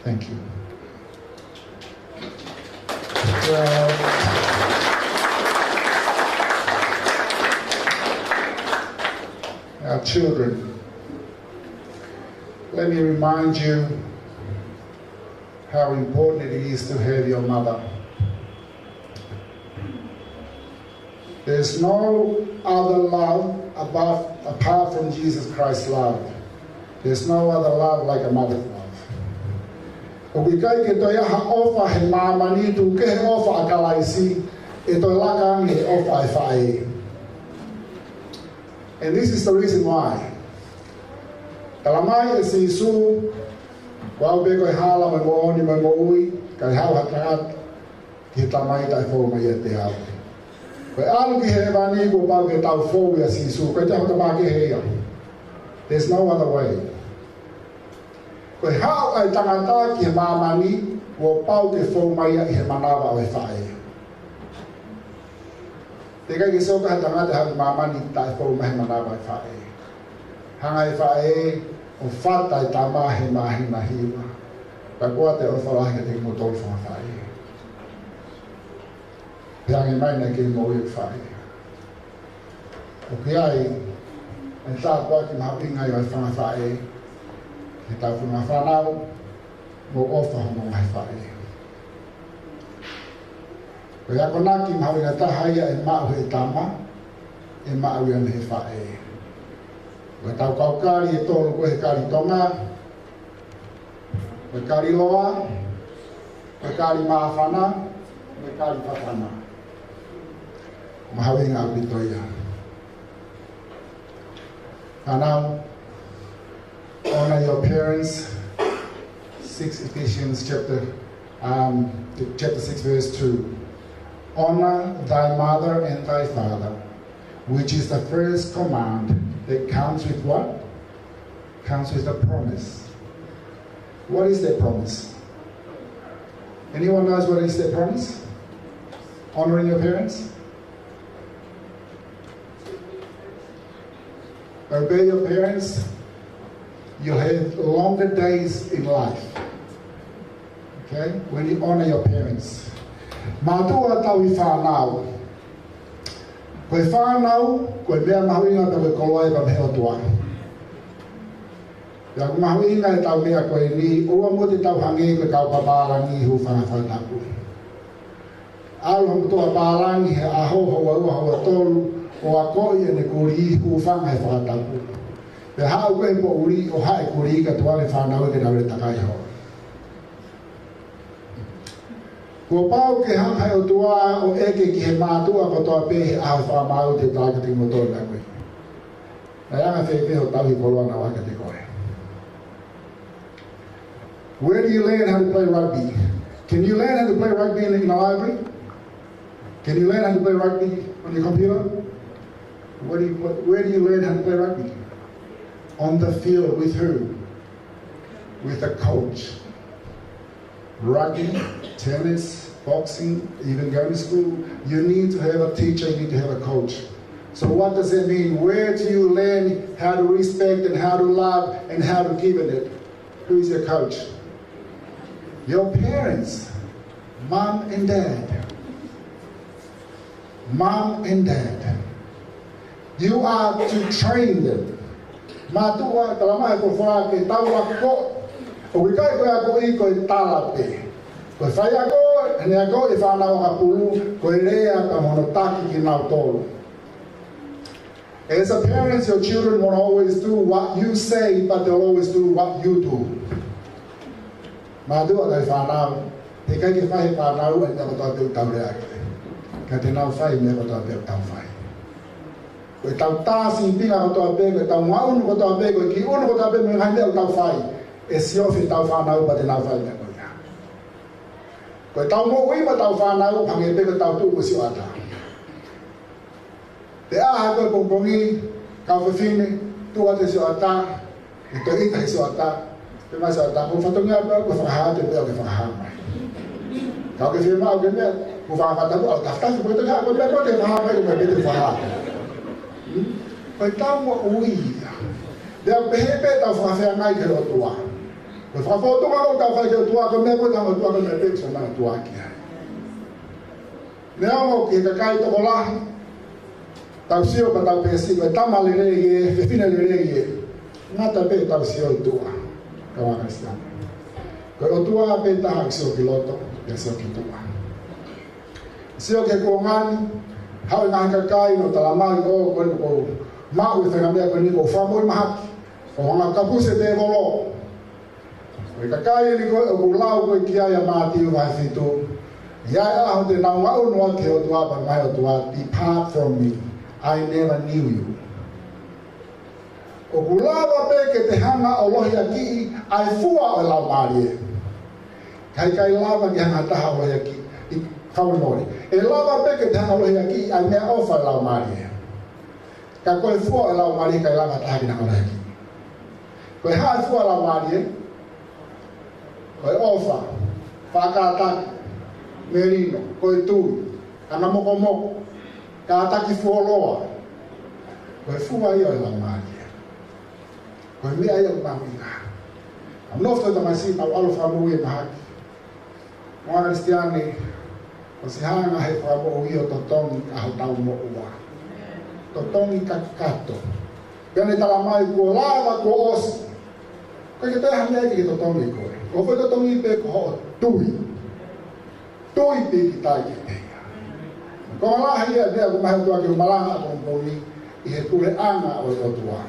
Thank you. Our children, let me remind you how important it is to have your mother. There's no other love apart from Jesus Christ's love. There's no other love like a mother's love. And this is the reason why. Talamai si su wau be ko hala me mo ni me mo ui kai hau hatat ki tamai tai fo mai te hau. Ko alu ki he bani ko pa ke tau fo ya si su ko ta ta ke he ya. There's no other way. Ko hau ai tangata ki mamani wo pau ke fo mai ya he manava o fai. Te kai ki so ka tangata ha mamani tai fo mai manava o fai. Hangai fai o fata I tamahe mahi mahima. Pakua te ofalahi te mo tol fa fai. Peangi mai na ke mo I fai. O ki ai e ta kwa ki mahapinga I fa fai. Ki ta fu na fa nau mo ofa mo mai fai. Ko ya kona ki mahapinga ta haya e ma e tama e ma wi an he fai. Wa tau kaukari e tolu ko he kari tonga, wa kari loa, wa kari maafana, wa kari whakana. Mahawenga apitoia. Now, honor your parents. 6 Ephesians chapter 6 verse 2. Honor thy mother and thy father, which is the first command that comes with what? Comes with a promise. What is that promise? Anyone knows what is that promise? Honoring your parents? Obey your parents. You'll have longer days in life. Okay? When you honor your parents. Matua tawi whanau. Koe whanau, koe mea mahuinga tau e koloa pa mea tua. Ia ku mahuinga e tau mea koe ni, ua mo te tau hangi koe kau paparangi hu whanawhanaku. Alu hamu toa parangi he aho hoa tolu, o a koi e ne kuri hu whanga he whanataku. Pe hau koe mo uri o hae kuri ka tuane whanau e ke naure takai hoa. Ko pau ke hanghai o tua o eke ki he mātua ko toa pehe aho whamau te tākati mo tō na koe. Na yanga whewhe o tahi koloa na waka te koe. Where do you learn how to play rugby? Can you learn how to play rugby in the library? Can you learn how to play rugby on your computer? Where do you learn how to play rugby? On the field with who? With a coach. rugby, tennis, boxing, even going to school, you need to have a teacher, you need to have a coach. So what does it mean? Where do you learn how to respect and how to love and how to give it? Who is your coach? Your parents, mom and dad. Mom and dad. You are to train them. Matua talama ko fa ke tawa ko o we kai ko ako I ko talape. Ko fa ya ko ne ako I fa na ka pulu ko rea ka monotaki ki na tolo. As a parent, your children won't always do what you say, but they'll always do what you do. Matua kai fa na te kai ke fa na u enda ko ta te tau rea. Ka te na fa me ko ta te tau fa. Koe tau tāsi pinga ko toa pēko, tau ngaunu ko toa pēko, ki unu ko toa pēko, ngai mea tau whai, e siofi tau whanau pa te nau whai mea koe ia. Koe tau mo uima tau whanau, pange pēko tau tūko si o ata. Te aha koe pongpongi, kau whiwhine, tua te si o ata, I to ita si o ata, te mai si o ata, mo whatongia pēo, koe whakahaa te pēo ke whakahaa mai. Kau ke whima au ke mea, mo whakatapu, au taftasi, koe te kaa, koe mea koe te whahaa mai, koe mea te whahaa. Koe tau mo uia. Dea pehepe tau whakawhea ngai ke o tua. Koe whakawhotunga o tau whai ke o tua, koe mea koe tau o tua, koe mea pekso nai tua ki hai. Nea mo ki kakai toko lahi, tau sio pa tau pesi, koe tama le rei e, whiwhine le rei e, ngata pe tau sio I tua. Kawa Kristiana. Koe o tua pe taha ki sio ki loto, e sio ki tua. Sio ke kuongani, hau I ngahi kakai no talamai o koe no mau I whenga mea koe ni ko whamoi mahaki. O hanga kapuse te volo. Koe kakai ni koe o kulau koe ki aia māti o vai whitu. Iai aho te nau ngau noa ke o tua pa mai o tua. Depart from me. I never knew you. O kulawa pe ke te hanga o lohi a ki ai fua o lau marie. Kai kai lava ki hanga taha o lohi a ki. Kaunori. E lava pe ke te hanga o lohi a ki ai mea ofa o lau marie. Ka koe fua o lau marie kai lava taha ki na o lohi a ki. Koe hae fua o lau marie. Koe ofa. Whakataki. Merino. Koe tui. Ana moko moko. Ka ataki fua loa. Koe fua I o lau marie. Koe mea I o maminga. Am nofto ta masi tau alo whamui e mahaki. Mga Kristiani, o si hanga he whamui o totongi aho tau mo ua. Totongi kakato. Pene talamai kua lava kua osi. Koe ke teha mea ki totongi koe. Ko fai totongi pe ko ho tui. Tui pe ki tai ki teia. Ko alaha ia mea kumahe tua ki o malanga a komponi I he kure anga o tua.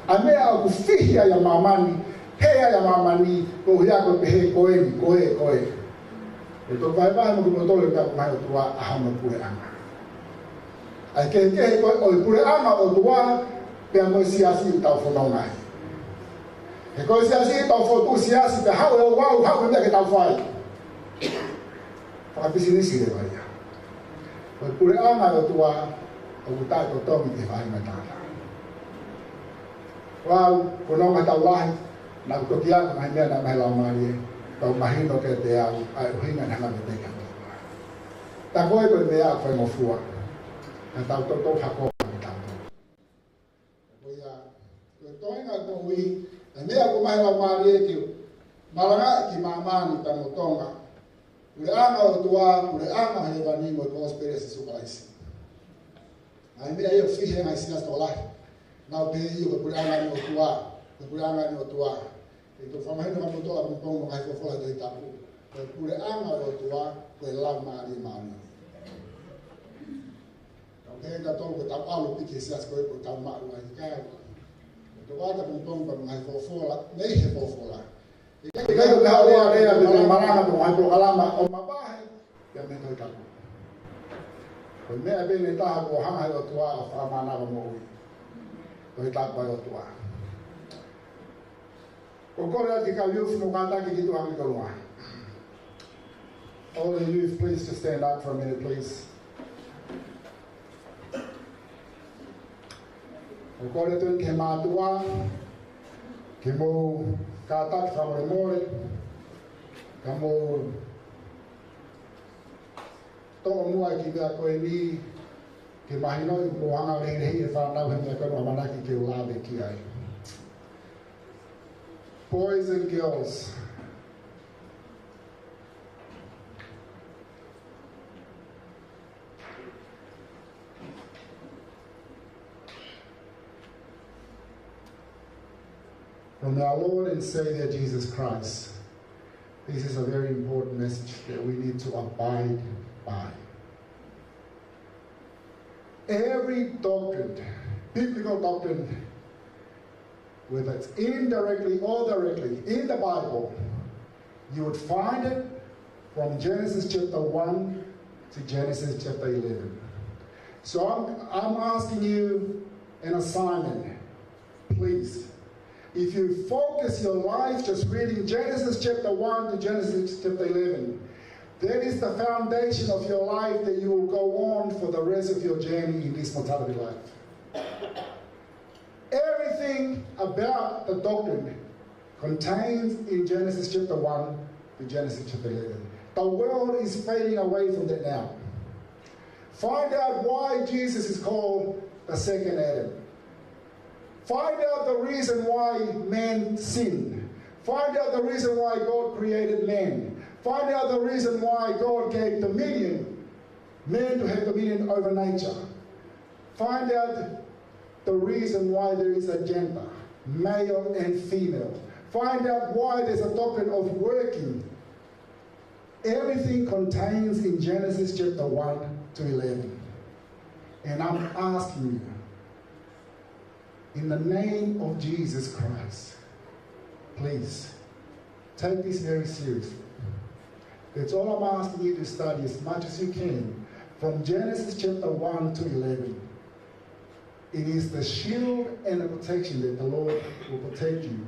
A mea o ku fihia ya mamani, hea ya mamani, ko hia ko pehe koe, koe. E to vai vai mo ko tole ka mai o tua a hama kure anga. Ai ke koe o kure anga o tua, pe mo siasi tau fono ngai. E ko siasi tau fotu siasi pe hau e wau hau me ke tau fai. Fa pisi ni sire vai. O kure anga o tua, o kutai to tomi ke vai mai tata. Wow, kono ka tau lahi, na kutokia ka mai mea na mai lau marie, tau mahino ke te au, ai uhinga na hanga te ka tau. Ta koe koe mea koe ngofua, na tau toto hako ka tau. Koea, koe toinga ko ui, na mea ko mai lau marie ki malanga ki mamani tango tonga, ule anga o tua, ule anga hei wani mo Kosipeli se supalaisi. Ai mea ia fihe ngai sinas to lahi. Nau pe I o pure anga ni o tua, o pure anga ni o tua. E to whamahina ka motoa kung pongo ngai fofola te tapu. O pure anga o tua, koe lau maari maari. Kau kei ka tolu ko tau alu piki sias koe ko tau maru ai kai. E to wata kung pongo ngai fofola, nei he fofola. E kei ko te hao rea me te maranga ko ngai Polokalama o mabahe, ya me toi tapu. Koe mea bene taha ko hanga o tua o whamana o mo ui. Koe tāpai o tua. Ko kore ati ka youth no kātaki ki tuangi korua. All the youth, please just stand up for a minute, please. Ko kore tuen ke mātua, ke mō kātaki whamore more. Kamo to mua ki mea koe ni ke mahino I mohanga rehi e whanau he mea koe no manaki ke ulabe ki ai. Boys and girls, from our Lord and Savior Jesus Christ, this is a very important message that we need to abide by. Every doctrine, biblical doctrine, whether it's indirectly or directly in the Bible, you would find it from Genesis chapter 1 to Genesis chapter 11. So I'm asking you an assignment, please. If you focus your life just reading Genesis chapter 1 to Genesis chapter 11, that is the foundation of your life that you will go on for the rest of your journey in this mortality life. Everything about the doctrine contains in Genesis chapter 1 to Genesis chapter 11. The world is fading away from that now. Find out why Jesus is called the second Adam. Find out the reason why man sinned. Find out the reason why God created man. Find out the reason why God gave dominion, man to have dominion over nature. Find out the reason why there is a gender, male and female. Find out why there's a doctrine of working. Everything contains in Genesis chapter 1 to 11. And I'm asking you, in the name of Jesus Christ, please take this very seriously. That's all I'm asking you to study as much as you can from Genesis chapter 1 to 11. It is the shield and the protection that the Lord will protect you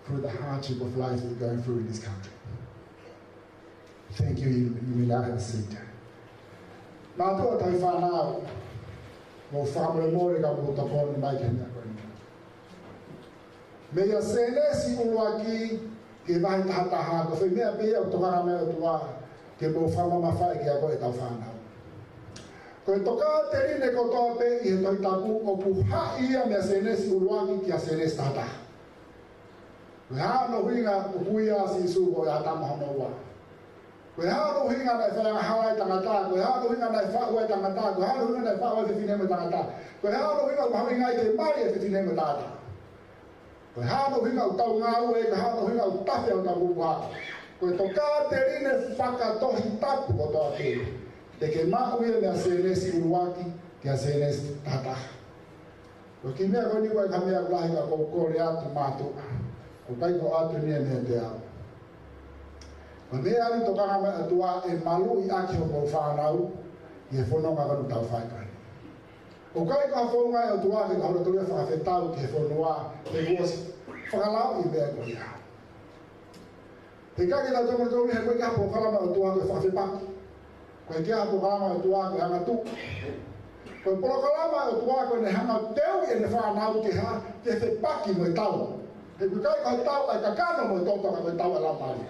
through the hardship of life that you're going through in this country. Thank you. You may now have a seat. Matua tai whanau, mo whamre more ka mo tapon mai kena koe. Mea senesi uwaki ke vai tahataha ko whi mea pia o tokara mea o tua ke mo whama mawhai ke a koe tau whanau. Koe toka te rine ko toa pe I he toi taku o puha ia mea senesi uwaki ki a senesi tahataha. Koe haa no hinga upuia si suko e hata mahono ua. Koe haa no hinga nai whaia hawai tangata, koe haa no hinga nai whaua tangata, koe haa no hinga nai whaua e whiwhineme tangata, koe haa no hinga uhawi ngai ke mai e whiwhineme tangata. Koe haa no hinga u tau ngā ue, koe haa no hinga u tawhi o tau upuha. Koe toka te rine whakatohi tapu o toa te. Te ke mahu ia mea senesi uruaki ki a senesi tataha. Koe ki mea koe ni koe ka mea ulahi ka kou kore atu mātua. Koe kai ko atu nia mea te au. Koe mea ali tokanga mea atua e malu I aki ho kou whanau I e whanonga kanu tau whaikani. O kai ka whaunga e atua ke kahora turia whakawhetau ke whanua te guosi whakalau I mea koe ia. Te kake na tonga tonga he koe kia Polokalama atua koe whakawhepaki. Koe kia Polokalama atua koe hanga tu. Koe Polokalama atua koe ne hanga teu e ne whanau ke ha te whepaki mo e tau. He koe kai ka tau ai kakano mo e tonga koe tau e lampari.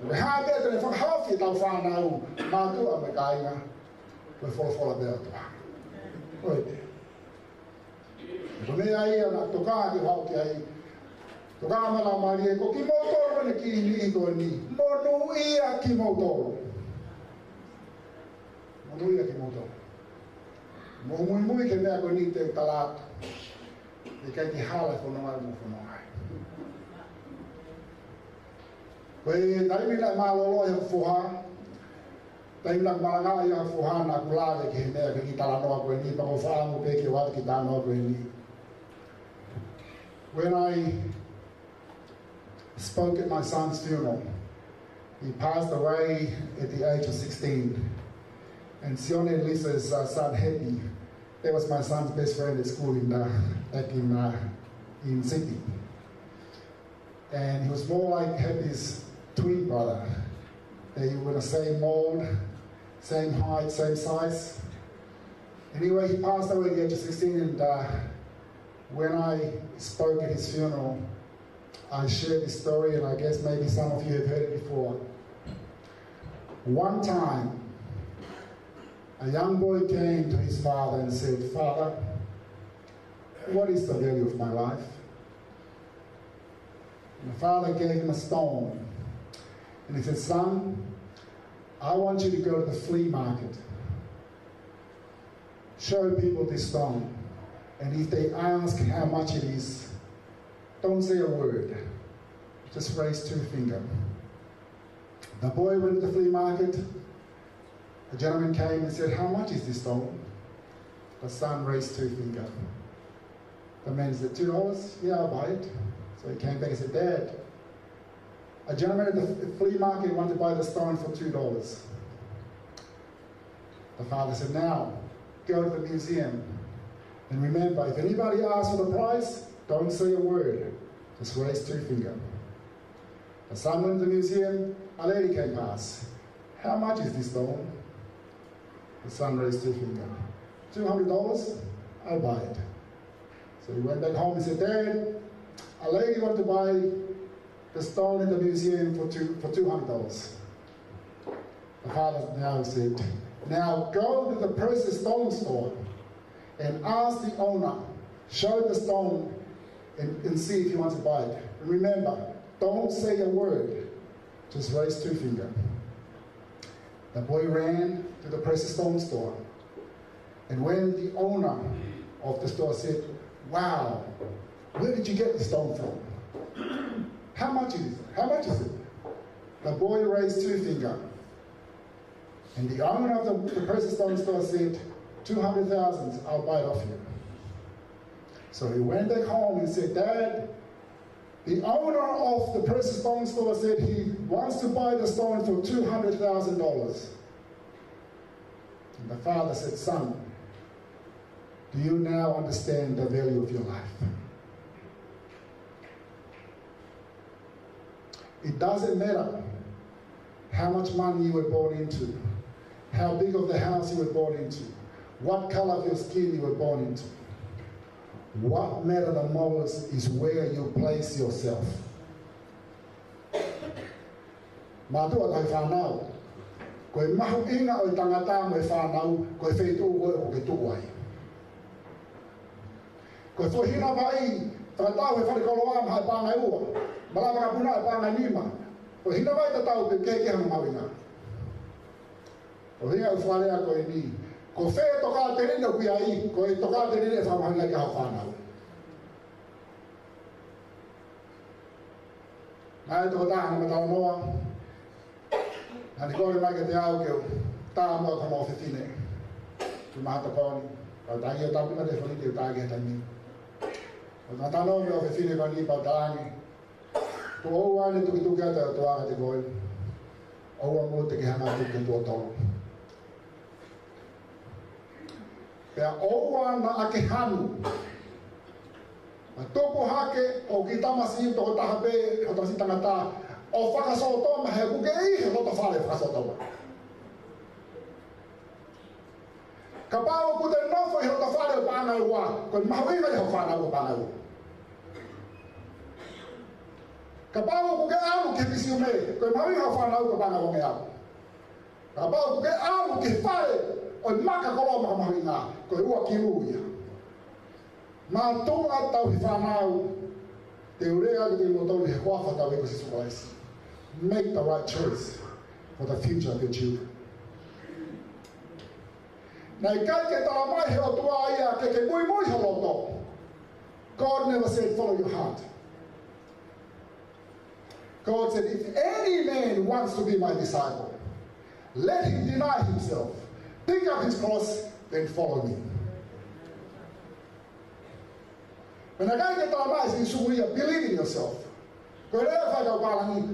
Koe haa mea te ne whakahawhi tau whanau mātua me kāinga. Koe whola mea atua. Koe te. Koe mea ia na tokaa ki hau ki ai. Tokaa mana maari e ko ki mautoro ne ki ni koe ni. Monu ia ki mautoro. Monu ia ki mautoro. Mo mui mui ke mea koe ni te talatu. E kai ki hala whanonga mo whanonga. Koe taimina malolo e fuha. Taimina malanga ia fuha na kulare ke mea ke ki talanoa koe ni. Pako whaangu pe ke watu ki tanoa koe ni. When I spoke at my son's funeral, he passed away at the age of 16. And Sione and Lisa's son, Happy, that was my son's best friend at school back in Sydney. And he was more like Happy's twin brother. They were the same mold, same height, same size. Anyway, he passed away at the age of 16, and when I spoke at his funeral, I share this story, and I guess maybe some of you have heard it before. One time, a young boy came to his father and said, "Father, what is the value of my life?" And the father gave him a stone. And he said, "Son, I want you to go to the flea market. Show people this stone. And if they ask how much it is, don't say a word. Just raise 2 fingers." The boy went to the flea market. A gentleman came and said, "How much is this stone?" The son raised 2 fingers. The man said, $2? Yeah, I'll buy it. So he came back and said, "Dad, a gentleman at the flea market wanted to buy the stone for $2. The father said, "Now, go to the museum. And remember, if anybody asks for the price, don't say a word. Just raise 2 fingers." The son went to the museum. A lady came past. "How much is this stone?" The son raised 2 fingers. $200? I'll buy it. So he went back home and said, "Dad, a lady wanted to buy the stone in the museum for $200. The father now said, "Now go to the precious stone store and ask the owner, show the stone and see if he wants to buy it. And remember, don't say a word, just raise 2 fingers." The boy ran to the precious stone store. And when the owner of the store said, "Wow, where did you get the stone from? How much is it? How much is it?" The boy raised 2 fingers. And the owner of the precious stone store said, $200,000, I'll buy it off you. So he went back home and said, "Dad, the owner of the precious stone store said he wants to buy the stone for $200,000. And the father said, "Son, do you now understand the value of your life?" It doesn't matter how much money you were born into, how big of the house you were born into, what color of your skin you were born into. What matters the most is where you place yourself. Matua kai whanau. Koe mahu inga o tangata mo e whanau, koe whetu koe o ke tuai. Koe whohina vai, whakatau he wharekoloa mha e pāngai ua. Malawa ka puna e pāngai nima. Koe hina vai tatau pe keke hana mawinga. Koe hinga u whalea koe ni. Ko whea toka te rina kui ai, ko e toka te rina e whamahanga ki hau whanau. Nā e toko tāhana ma tau noa. Nani kore mai ka te au keo, tā mua ka mō whiwhine. Ki mahata kōni, pau tāngi o tāpuna te whanite o tāngi he taimi. O tā tāno me o whiwhine ka ni pau tāngi. Ko ou ane tuki tuki ata o tuaka te koe. Ou a mō te ki hanga tuki tua tolo. Pea oua na ake hanu. Ma toko hake o ki tamasi i toko taha pē, o tamasi tangata, o whakasotoma he kuke i he roto whare whakasotoma. Ka pāo ku te nofo i roto whare o pāngai ua, koe mahuinga i ho whanau o pāngai ua. Ka pāo ku ke alu ke pisi o me, koe mahuinga o whanau o pāngai o nge alu. Ka pāo ku ke alu ke whare, o maka kolo maka mahuinga, koe ua ki uia. Mā tonga tau hi whanau, te urea ki te motau he huafa tau e ko si sukaisi. Make the right choice for the future of your children. Nei kai ke tala mai he o tua ia ke mui mui ha loto. God never said follow your heart. God said if any man wants to be my disciple, let him deny himself. Pick up his cross, then follow me. When I get to our minds, believe in yourself.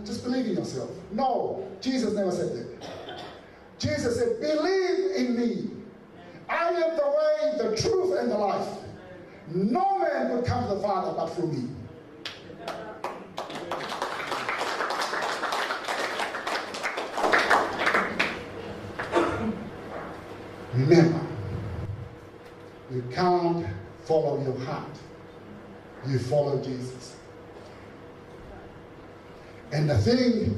Just believe in yourself. No, Jesus never said that. Jesus said, believe in me. I am the way, the truth, and the life. No man could come to the Father but through me. Remember, you can't follow your heart. You follow Jesus. And the thing,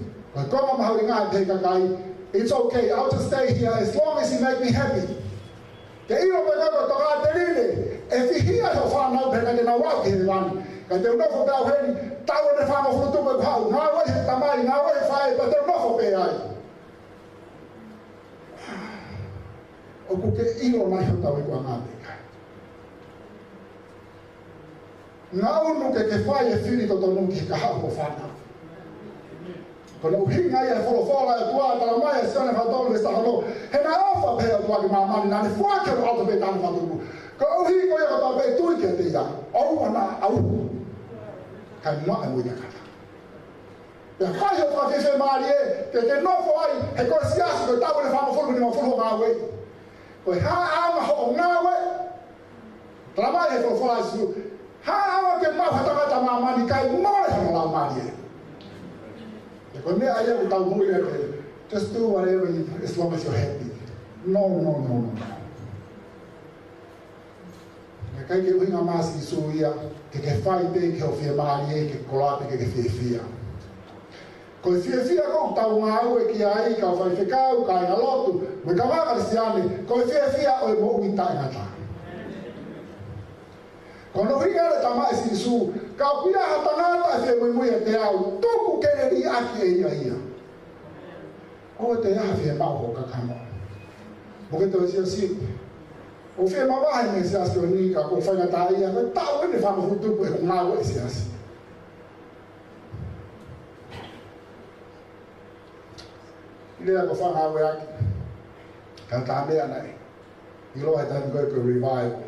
it's okay, I'll just stay here as long as he makes me happy. If he hears your father, then I walk in one. And they'll not about him, Tower the farm of Lutuba House, now what is the money, now what is fire, but they're not for pay. Okay, Ilo Mahota with one. Now look at the fire, Philip of the Luki Kahako. Kalau hinga ya fora tua talamai sana fatol bestahalo hena ofa pe tua ki mama na ni fua ke auto be tan fatu ko hinga ya ta be tu ke te ya au na au kan no ai muita kata ya faz o fa fe marie que no foi e ko sias ko ta bo fa mo fo ni mo fo ma we ko ha ama ho na we talamai e fora su ha ama ke ma fata kata mama ni kai mo le la marie. Just do whatever as long as you're happy. No. Kaya que vinga mais isso ia que faz bem que o fia marie que coloca que fia. Com fia com tá uma água que aí que vai ficar o cai na loto, mas cavalo cristiano com fia o mo ita na tá. Quando vinga tá mais isso kau pia hatanata se mo te au toku keneri aki ia o te ha fe ma ho ka kamo porque to si si o fe ma va me se asko ni ka ko fa ta ia ka ta o ne fa mo futu ko na o se asi ile ko fa ha we aki ka ta me ana ilo ha ta ko revive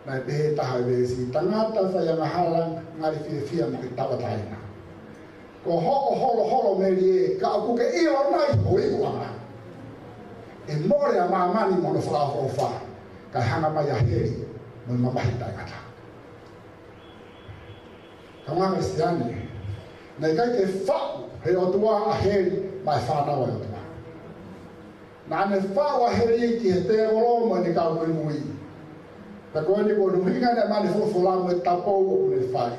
na be ta ha be si tangata fa ya halang ngari fia me ta ba taina ko holo me ka ku ke I o nai o I wa e more a mama ni mo fa ho fa ka hanga ma ya heri mo mama hita kata kama kristiani na ka ke fa he o tua a heri mai fa na wa tua na ne fa wa heri ki te o mo ni ka ko mui. Ta koe ni koe nuhinga ne mani fufulamu e tapou o kune whai.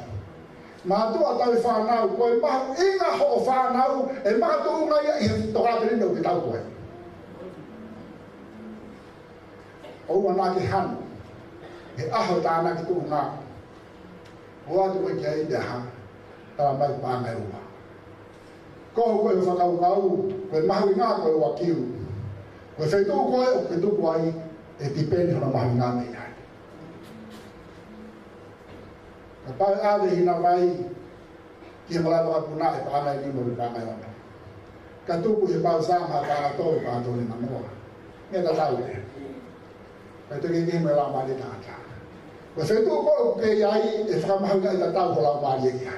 Mā tua tau whanau, koe mahu inga ho whanau, e maka tu unga ia I tokate rino ki tau koe. Oua nā ki hanu, e aho tāna ki tu unga. O atu koe kia I te ha, tala mai pāngai ua. Kohu koe whakaukau, koe mahu inga koe ua kiu. Koe whaitu koe o ke tuku ai, e tipeni hona mahu inga mei ai. Kapag ave hinawai ki malaba puna e pangai ni mo pangai ona. Katuku e pau sama ka to ka to ni manoa. Ne ta tau e. Ka te ni me la mali ta ta. Ko se tu ko ke ai e fa ma ga ta tau la mali ki.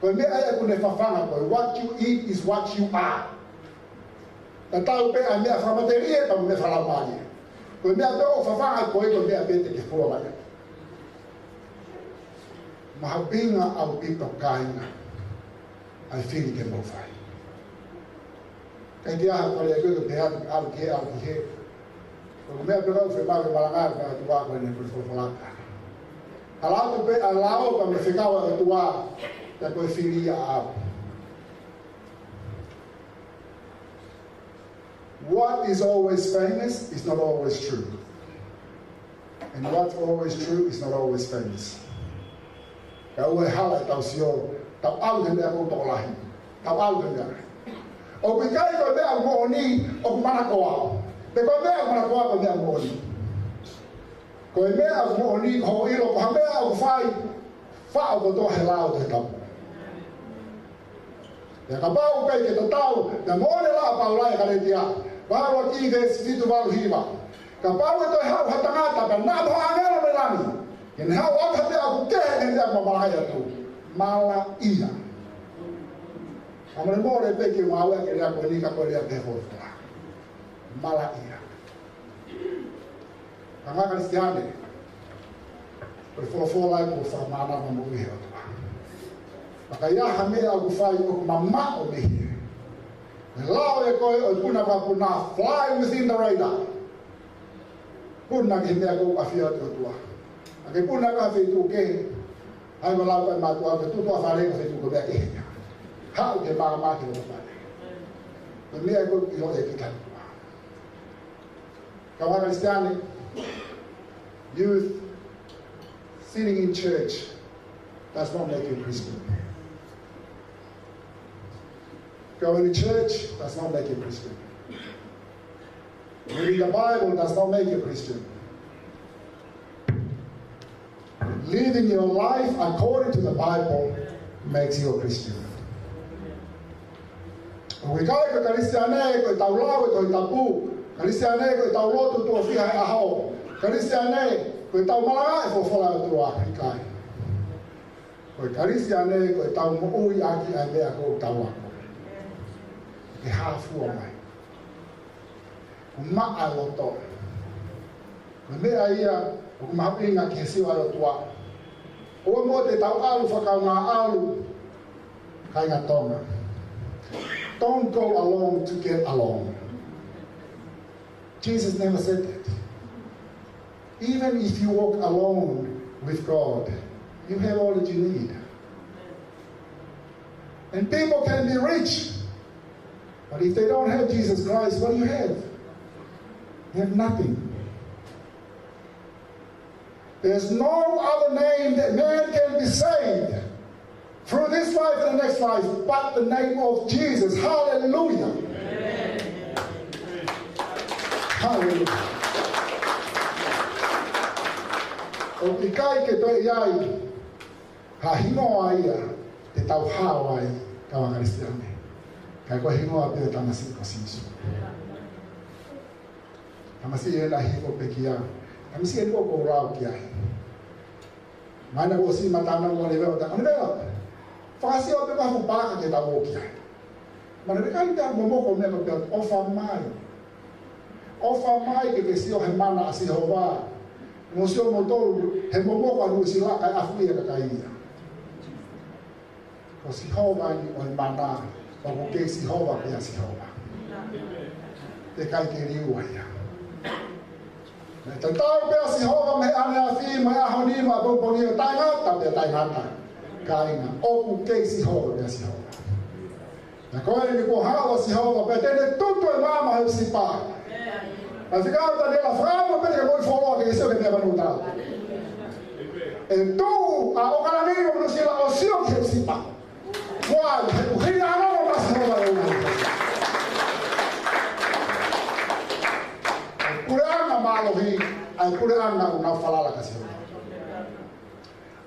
Ko me ai ku ne fa fanga ko what you eat is what you are. Ta tau pe a me fa materia ta me fa la mali. Ko me a to fa fanga ko me a pete ke fo la. Mahabinga au pito kainga ai fili ke mo fai kai dia ha pare ko te ha al ke ko me pero fe ma malanga ka tua ko ne ko folaka ala to pe ala o me ficava tua ta ko filia a what is always famous is not always true, and what's always true is not always famous. Kau hala tau sio tau au de mo to lahi tau au de o pe kai ko be mo ni o mana ko pe ko be mana ko be mo ni ko me mo ni ho I lo ko be au fai fa o to helao de tau ya ka ba o kai ke tau da mo le la pa la ka le dia ba ro ki de situ ba ro hiba ka ba o to ha tangata ba na ba angelo le lami. And how often aku keh and dia mamahaya tu mala ia. Amre more pe ke mawa ke dia ko ni ka ko dia pe ho. Mala ia. Anga kristiane. Por fo la ko fa mana mo mo ia. Maka ia hame aku fai ko mama o me. Lao e ko o puna ba puna fly within the radar. Puna ke dia ko afia tu tua. Ke puna ka fe tu ke ai mala pa ma tu tu fa le fe tu ko be ke Hau ke mama ke lo pale. Me ko yo e kita. Kawan Kristiani, youth sitting in church does not make you Christian. Going to church does not make you Christian. Reading the Bible does not make you Christian. Living your life according to the Bible makes you a Christian. Kui kai ko Kristiane ko tau lao ko tapu, Kristiane ko tau lo tu tu fi hai aho, Kristiane ko tau malanga fo fola tu a kai. Ko Kristiane ko tau mo ui aki ai me ko tau ako. Ke ha fu mai. Ma aloto. Ko me aia ko ma pinga ke si wa lo tua. O mo te tau alu fa ka nga alu. Kai nga tonga. Don't go along to get along. Jesus never said that. Even if you walk alone with God, you have all that you need. And people can be rich, but if they don't have Jesus Christ, what do you have? You have nothing. There's no other name that man can be saved through this life and the next life, but the name of Jesus. Hallelujah. Amen. Hallelujah. O te kai ke toi iai, ha hingoa ia, te tau hawai, kawa Kristiane. Kai koe hingoa pia tamasi ko sisu. Tamasi e la hiko pekia. Tamasi e ko rau kiai. Mana ko si matana mo le veo ta. Ane veo. Fasi o pe ka fu paka ke tau kiai. Mana de kai ta mo ko me ko pe ofa mai. Ofa mai ke si o he mana asi hova. Mo si o mo tolu he mo ko anu si la kai afu ia ka kai ia. Ko si hova ni o mana. Ko ke si hova pe si hova. Te kai ke riu ia. Te tau pe si hova me ane afi me ahoni ma bomboni tai ngata pe tai ngata. Kainga o ke si hova pe si hova. Na koe ni ko hawa si hova pe tene tutu e mama he si pa. A ficar da nela frama pe que moi folo que se que me nuta. E tu a o cananero no se la opción que si pa. Qual o gira no ma se hova de una. Kuranga malo hi, ai kuranga una falala kasi.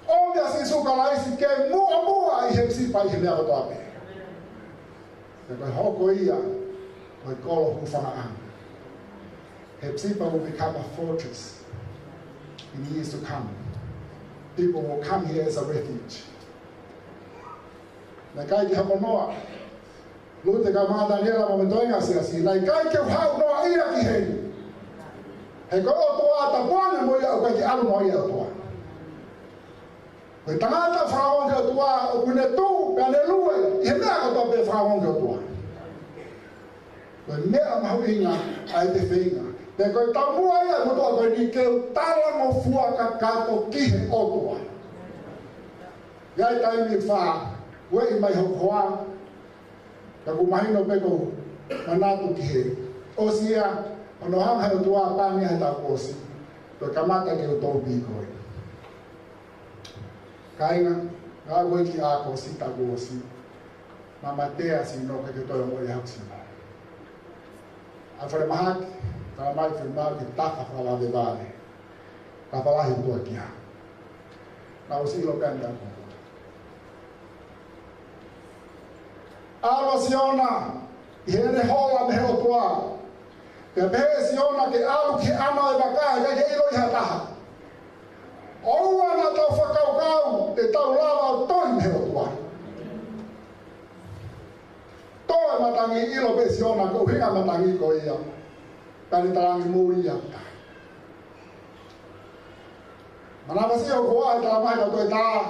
Onde assim sukala isi ke mua ai hepsi pai he mea to ape. Te ko hoko ia, ko kolo hu fana an. Hepsi will become a fortress in years to come. People will come here as a refuge. Na kai ki hako noa. Lute ka maa Daniela momentoinga si asi. Na kai ki hau noa ia ki hei. He ko o toa ta puane mo ia o kai ki alu mo ia o toa. Koe tangata whakawong ke o toa o kune tū pe ane lue i he mea kotoa pe whakawong ke o toa. Koe mea mahu inga ai te whinga. Pe koe tau mua ia kotoa koe ni keu tala mo fuaka kato kihe o toa. Iai taimi wha ue i mai hokoa ka kumahino pe ko manatu kihe. O sia ono hanga he o toa pāngia he tau kosi. Koe kamata ke o tau pīkoe. Kainga, ngā koe ki āko si taku o si. Mama tea si no ke toi o mori hau si mo. A whare mahaki, kala mai whi mau ki taka whala de vāle. Ka whalahi tua ki ha. Nā o si ilo pēnta ko. Alo si ona, i hene hola me heo tua. Ke pehe si ona ke alu ki ana e wakahe, ke ilo i ha taha. Oua na tau whakaukau te tau lawa o toi meo tua. Toi matangi ilo pesi ona ko hinga matangi ko ia. Tani tarangi muri ia. Manapasi o koa e talamai ka toi taa.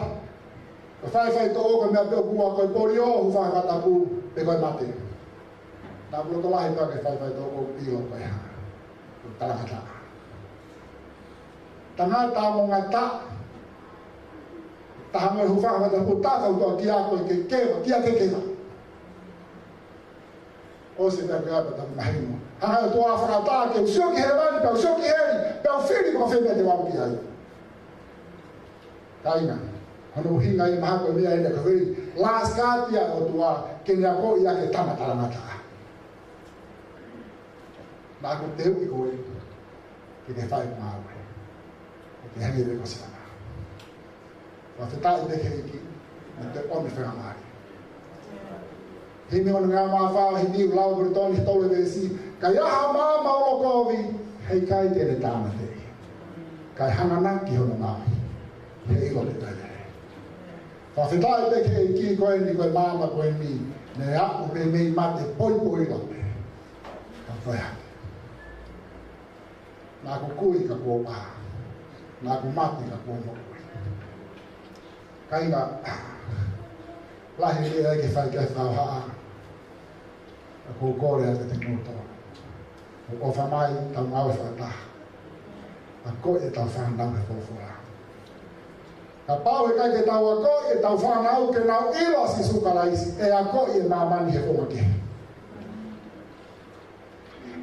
Ka whai to o ka mea peo kua koe pori o hu whakatapu pe koe mate. Nā puro tolahi pia ke whai to o ilo koe ha. Tarakata. Tangata mo ngata tahanga hu fa ta puta ka to kia ko ke kewa kia ke kewa o se ta ka ta mahino ha to a fa ta ke sio ki hevan pa sio ki heri pa fili ko fe te wa ki ai kaina hano hinga I maha ko mia ina ka ve las katia o tua ke nya ko ia ke tama tala mata na ko te u ko ke te fai ma ke hangi ve ko sa wa te tai te ke ki te on fe ma Himi on ngā mawhao hi niu lau Britoni hi tole vesi. Kai aha mā maulo kovi, hei kai tēne tāna te. Kai hanganaki hono ngāhi, he ilo te tai te. Whawhetai te ke ki koe ni koe māma koe mi, ne aku me mei mate poi poi lape. Ka koe hake. Nā ku kui ka kua pā, nā ku mati ka kua mokoi. Kai ngā, lahi lea ke whai kai whau haa. Ko kore ate te ngoto. O whamai tau ngau e whataha. A ko e tau whanau e whofura. Ka pau e kai ke tau a ko e tau whanau ke nau ilo si sukaraisi e a ko e nā mani he whomake.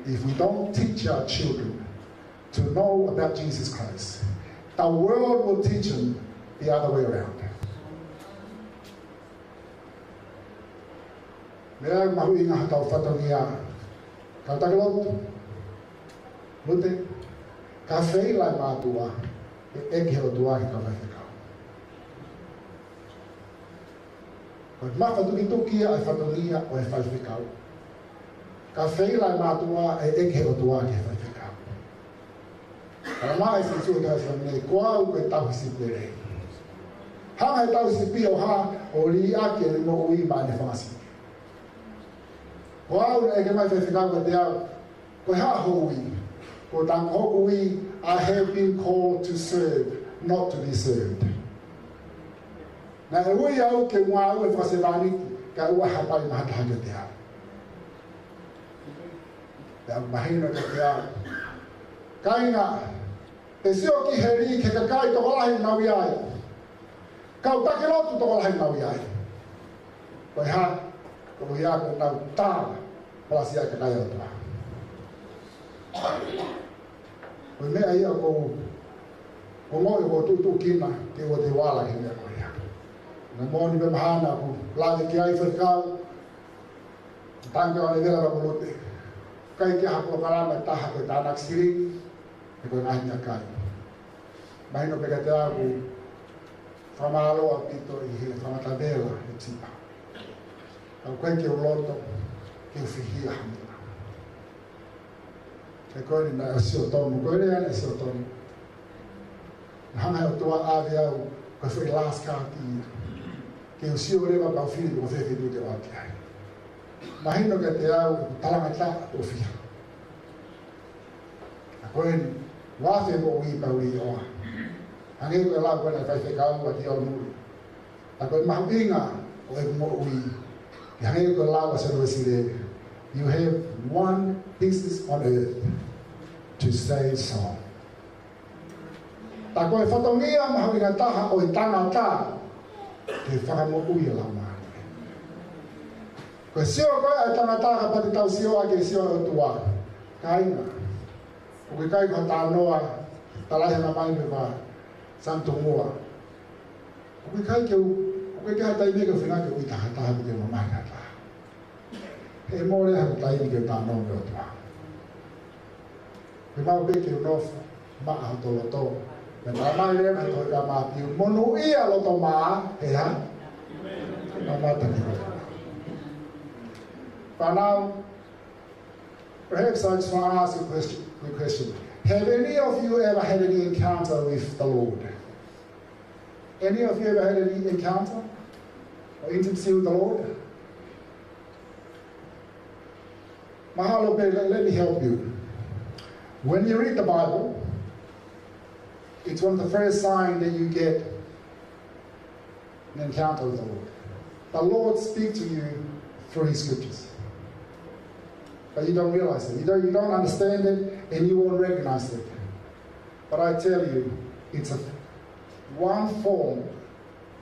If we don't teach our children to know about Jesus Christ, the world will teach them the other way around. Mea mahu inga tau whatangia ka takilotu mute ka wheilai mātua e eki heo tuahi ka whaiwhekau. Koe mawhatuki tukia e whatangia o e whaiwhekau. Ka wheilai mātua e eki heo tuahi e whaiwhekau. Kara mai si sui kai whanei koau koe tauhisi pere. Hanga e tauhisi pio ha o li ake e mo ui mai ne whangasi. Ko au e ke mai whewhikau ka te au, ko hea hui, ko tang hoku i, I have been called to serve, not to be served. Nā e ui au ke mua au e whasewaniki, ka ua hapai mahataha ka te au. Te au mahina ka te au. Kainga, e sio ki he ri ke kakai toko lahi nau iai. Kau take lotu toko lahi nau iai. Ko hea, ko hea ko nau tāna. Palasi ai ka kai o tua. Koe mea ia ko ngoi ko tutu kina ke o te wala ki mea koe ia. Nā mōni me mahana ku lawe ki ai whakau. Tanke o ne vera ramolote. Kai ki ha Polokalama taha koe tānak siri. E koe ngahi a kai. Mahino peka te aku whamaloa pito I he whamatadela e tipa. Au koe ki o loto. Ke whihia hamina. Ke koe ni nai o sio tonu, koe rea ni sio tonu. Hanga o tua ave au, koe whi las kāti ia. Ke o sio rewa pau whiri ko whewe du te waki ai. Mahino ke te au, talanga ta o whiha. A koe ni, wawhe mo ui pau I oa. Hange koe lau koe nai whaiwhe kau a te au nui. A koe mahu inga o e mo ui. Hange koe lau a se roe sire. You have one business on earth to save soul. Ta koe whatongia mahu inga taha o I tangata te whakamo ui a lau maani. Koe sio koe ai tangata ka pati tau sio ake sio o tua. Ka inga. O koe kai koe tānoa talahi na mai me wā santo mua. O koe kai kai tai mega whinake ui taha taha pute ma mai na taha. E mōre haku taimi ke tāno me o tua. Ke mau peke unofu, maa hato loto. Me tā mai rea hato ka mātiu. Monu ia loto maa, he ha? Nā mātaki loto. But now, perhaps I just want to ask you a question. Have any of you ever had any encounter with the Lord? Any of you ever had any encounter or intimacy with the Lord? Mahalo, let me help you. When you read the Bible, it's one of the first signs that you get an encounter with the Lord. The Lord speaks to you through His scriptures. But you don't realize it. You don't understand it, and you won't recognize it. But I tell you, it's one form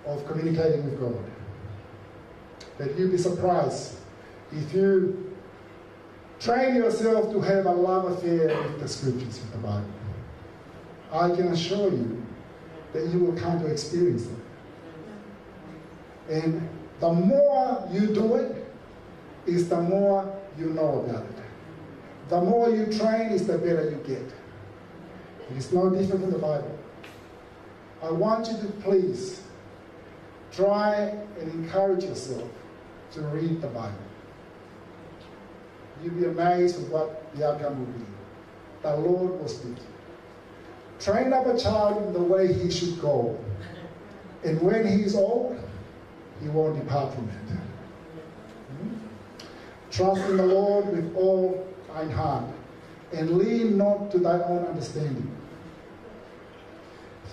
of communicating with God. That you'd be surprised if you Train yourself to have a love affair with the scriptures, with the Bible. I can assure you that you will come to experience it. And the more you do it, is the more you know about it. The more you train, is the better you get. It is no different from the Bible. I want you to please try and encourage yourself to read the Bible. You'll be amazed with what the outcome will be. The Lord will speak. Train up a child in the way he should go. And when he is old, he won't depart from it. Trust in the Lord with all thine heart, and lean not to thy own understanding.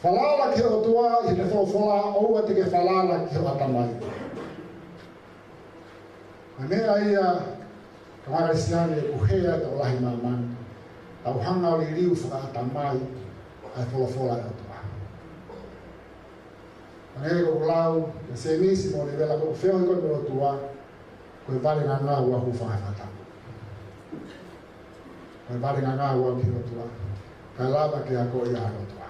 Falala ke o tua I te whawhala oua te ke falala ke o atamai. A mea ia kamara siane uhea te olahi mamani. Tau hanga o li riu whakaatamai ai whawhala o tua. Anere ko lau, e se nisi mo le vela ko wheo i koe o tua, koe vale ngā ngā ua hu whakawhata. Koe vale ngā ngā ua ki o tua, kai lava ke a koe i a o tua.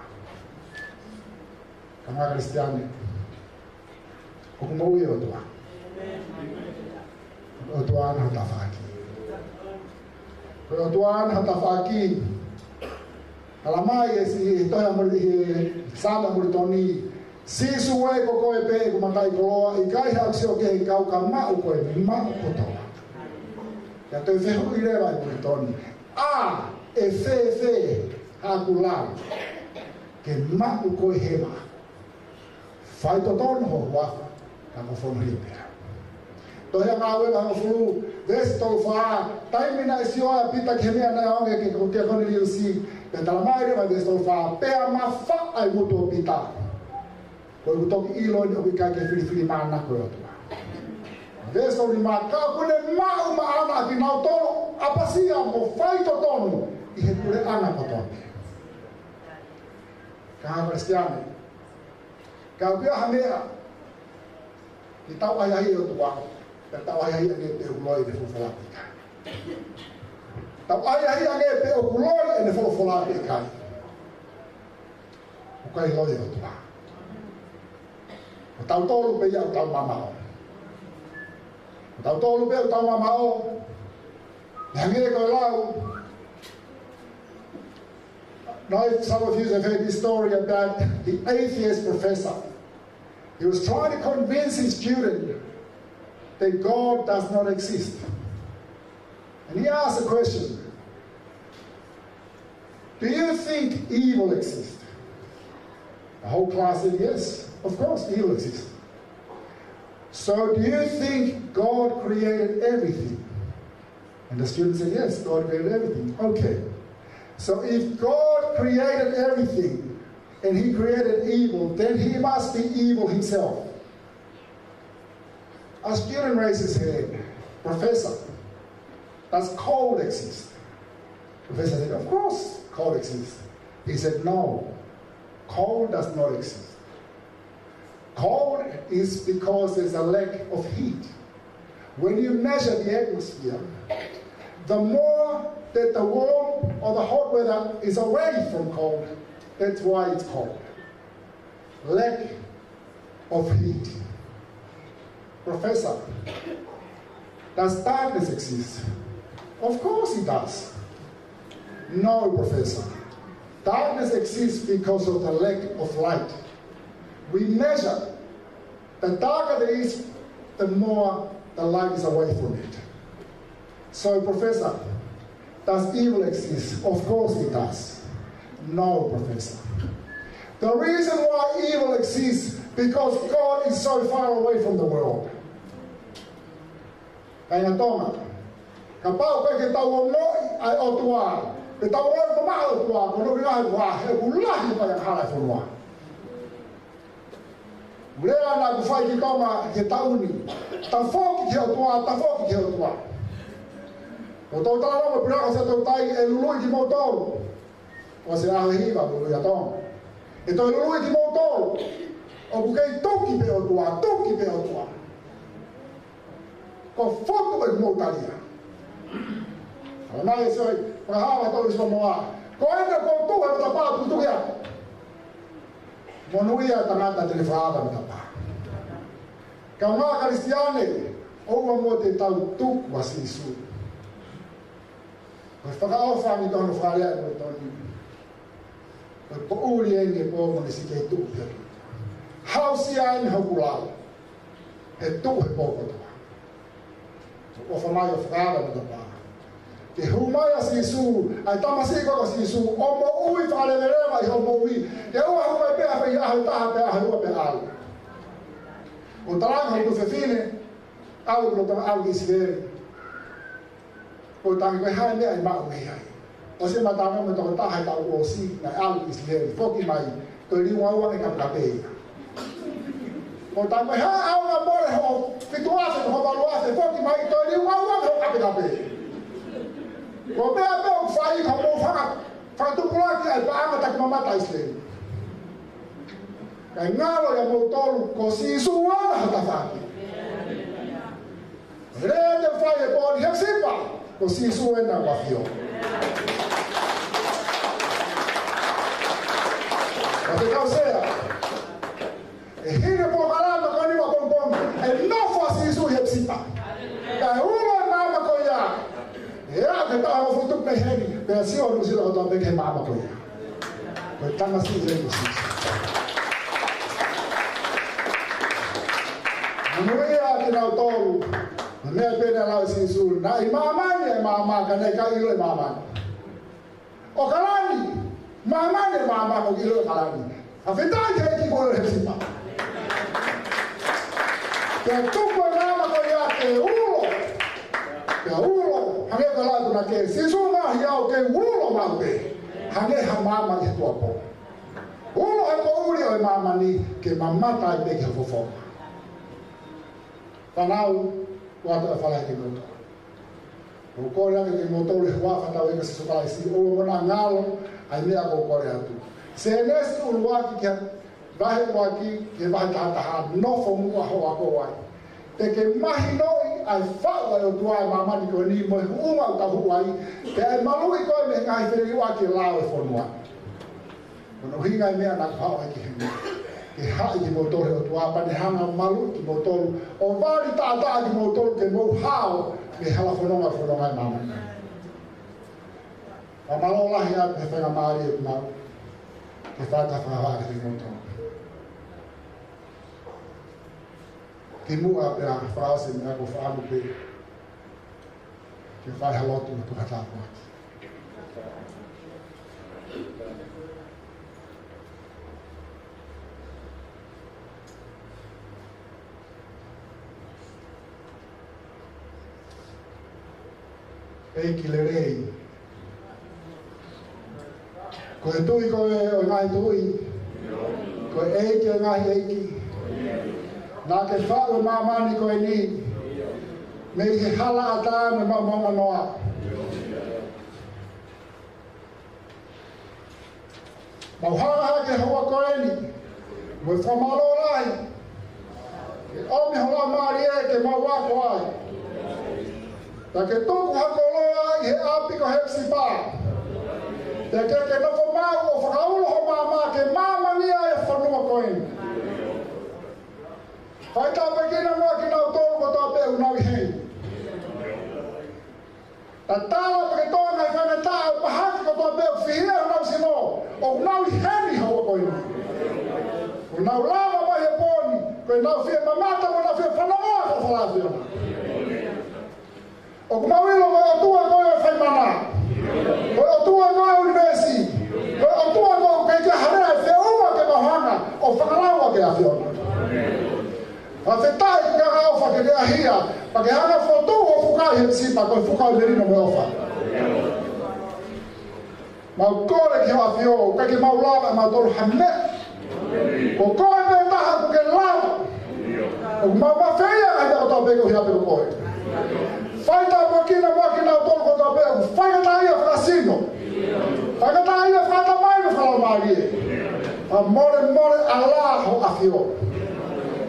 Ka ngā kristiane, ko kumau i o tua. O tua ana hata whaki. Koe o tua ana hata whaki, ala mai e si toia muri he sāma muri toni, sisu e ko koe pe ko matai koloa I kai hau se o ke kau ka mau koe mau kotoa. Ya toi whehu I rewa I muri toni. A e fe haku lau ke mau koe hema. Whai to tono ho wafa ka ko whono hipea. Tohea ngā weba hanga furu, vesi tolu whaa, taimina isi oa pita ke mea nai aonge ke ko kia koni liu si, pe tala mai rewa vesi tolu whaa, pea ma wha ai mutu o pita. Koe kutoki ilo ni oki kai ke whiriwhiri mana koe o tua. Vesi tolu ma ka kune mau ma ana ki nau tolu, apasia mo whai to tonu, I he kure ana ko tonu. Ka hanga kristiane, ka ukia hamea, Ki tau ai ai o tua, pe tau ai ai ane pe uloi ne whawhalatika. Tau ai ai ane pe uloi ane whawhalatika. O kai loi o tua. O tau tolu pe iau tau mamao. O tau tolu pe o tau mamao. Ne hangere koe lau. Now some of you have heard this story about the atheist professor. He was trying to convince his student that God does not exist. And he asked a question. Do you think evil exists? The whole class said yes, of course evil exists. So do you think God created everything? And the student said yes, God created everything. Okay. So if God created everything, and he created evil, then he must be evil himself. A student raised his hand. Professor, does cold exist? Professor said, of course cold exists. He said, no, cold does not exist. Cold is because there's a lack of heat. When you measure the atmosphere, the more that the warm or the hot weather is away from cold, that's why it's cold. Lack of heat. Professor, does darkness exist? Of course it does. No, Professor. Darkness exists because of the lack of light. We measure. The darker it is, the more the light is away from it. So, Professor, does evil exist? Of course it does. No, Professor. The reason why evil exists because God is so far away from the world. Kaya tonga, kapau kaya kita wamoi ay otua, kita wamoi kumah otua, kono kaya wah, hulahi pa yang halai funwa. Mulai na kufai kita ma kita uni, tafok kita otua, tafok kita otua. Otua tala mo pira kasi otua tai elului di motor. Kasi ahiba bulu ya tong. Ito elului di motor. O bukai toki pe otua, toki pe otua. Ko foto e motalia. Nai soi pahawa to semua. Ko enda ko tu ha ta pa tu ya. Monuia tangata te faaga ta pa. Ka nga kristiane o mo te tau tu wasisu. Ko whakao whangi tono wharea e mo toni. Ko po uri enge po mo nisi kei tu pia. Hausi aini haukulao. He tu he poko toa. O whamai o whakaara mo ta pa. Ke humaya sisu, ai tamasi ko sisu, o mo ui wharewerema i o mo ui. Ke ua hukai pēha whai ahu taha pēha ahu ua pēha alu. O taranga hau tu whewhine, alu klo tama alu Israeli. O tangi koe hae mea i mau mea ai. O se matanga me toko taha i tau o si na alu Israeli. Foki mai, koe riunga ua e kapkapeia. O tangi koe hae au nga mole ho fituase, ho valuase, foki mai, koe riunga ua e kapkapeia. Ko mea mea whai ka mō whakatupulaki ai paanga tak mamata Israeli. Kai ngalo ya mō tolu ko sisu wana hata whaki. Rea te whai e pōni hek sipa ko sisu wana wafio. Ka te kau sea. E hine Polokalama ko niwa kongkong e nofo sisu hek sipa. Kai ulo nama ko ya. Ya, que estaba foto para ele, pero assim eu não sei o que é mama para ele. Porque está mais dizendo isso. Não é que não tolo, não é pena lá assim sul, na mama, que nem caiu é mama. O calani, mama, o que é calani. A verdade é que vou receber. Que tu programa que é ulo, hange ka lagu na ke sisu na hiao ke ulo mambe hange ha mama ke tua po ulo e po uri o mama ni ke mamata e peke fofo panau watu e fala ke moto o kore ake ke moto le huafa tau eka sisu kala isi o mona ngalo ai mea ko kore atu se nesi uluaki ke vahe waki ke vahe tahataha nofo mua hoa ko wai te ke mahi noi ai whaua o tua e mamani ko ni mo hunga o tahu ai te ai malui koe me ngai whiri ua ke lao e whanua kono hinga i mea na kau ai ki hinga ke hai ki motore o tua pane hanga malu ki motoru o wari tātaa ki motoru ke mou hao me hala whanonga i mamani a malo lahi a te whenga maari e mau ke whata whahawa ki motoru ke mua pe a frase me ako whaamu pe ke whai halotu na tuhatapu ati. Eiki le rei. Ko e tui koe o ngai tui. Ko e eiki o ngai eiki. Nā ke whao mamani koe ni, me i he hala a tā me maunga noa. Mauhanga ke hoa koe ni, mo i whamalo rai, ke omi hoa maari e ke mau wako ai. Ta ke tuku hakoloa i he api ko hepsi pā. Te ke nofo mau o whakaulo ho mama ke mamania e whanua koe ni. Vai tā pekina mua ki nau tōru ko tō pēu nau i hei. Ta tāla peke tōna i whene tā au pahaki ko tō pēu whihia nau sino. O nau i heni haua koe ni. O nau lava mai he pōni. Koe nau whia mamata mo nau whia whanamoa ko whalawhia. O kumawilo koe o tua koe o whaimana. Koe o tua koe universi. Koe o tua koe kei ke harea e whia ke mahanga o whakalaua ke a whiona. A whetai ki ka ofa ke rea hia, pa ke hana fotu o fukai he sipa, koe fukai merino me ofa. Mau kore ki hoa whio, ka ke mau lava e mau toru hame. Ko koe me taha ku ke lava. O mau mawhea ai te koto peko hia peko koe. Whaita po kina mua ki nau toru koto peko, whaikata ia whakasino. Whaikata ia whakata mai me whalamari e. A more ala ho a whio.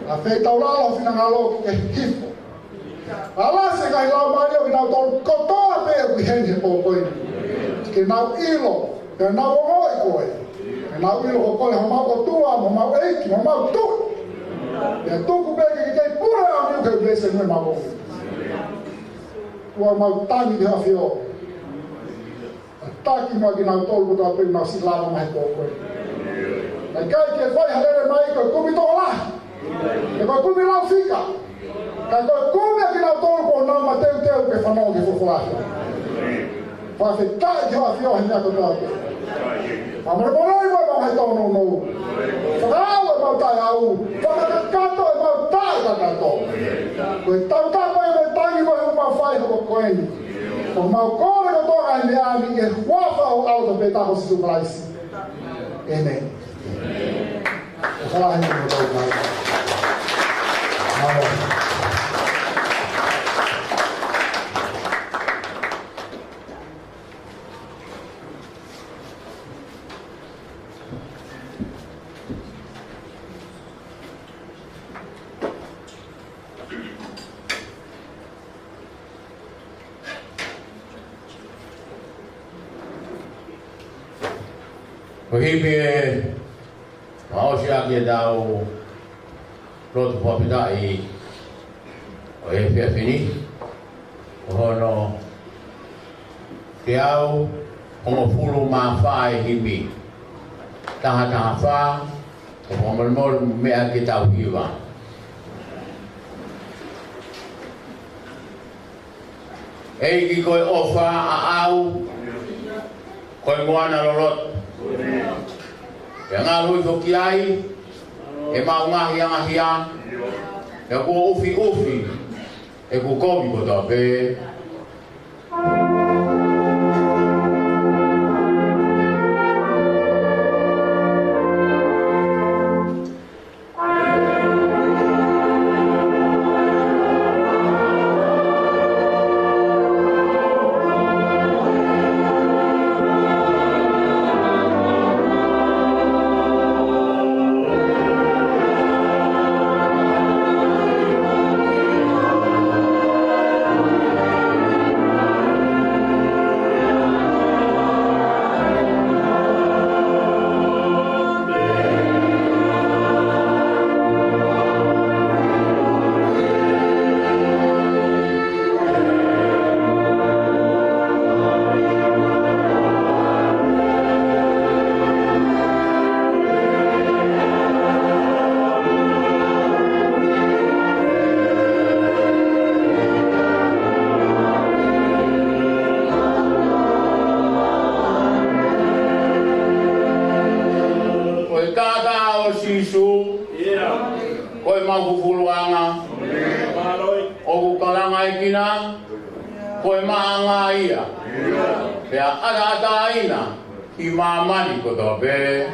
A whei tauralo whina ngalo ke hifo. Ala se kai lau mai o na to ko to pe o hen he po ko ke na ilo ke na o ko ke na ilo ko le ma ko tua mo ma e ki ma tu ya tu ku be ke pura o ke be se no ma ko wa ma tani de afio taki ma ki na to ko ta pe na si la ma ko ko ai kai ke fai hale mai ko ku mi to la e ko ku mi la fica. Quando come aqui na autor com não matei o teu que falou que foi falar. Faz tarde a fio a minha conta. Amor morei vai então não. Fala vai tá ao. Fala canto vai tá canto. Então tá vai tá e vai uma faz com coelho. O mal corre do toga em ami e wafa o auto beta com su price. Amém. Fala aí no toga. Amém. Pergi mau siap dia tahu rotu papidai OFF ini kono tiau Fotu Momofisi hibi taha fa komol me kita hiwa ki koi ofa au koi moana lolot yang ngalu itu kiai, emang ngahia, ya ku ufi, ku kobi bodoh Koe maanga ia, pea ada ina, ki mamani koto be.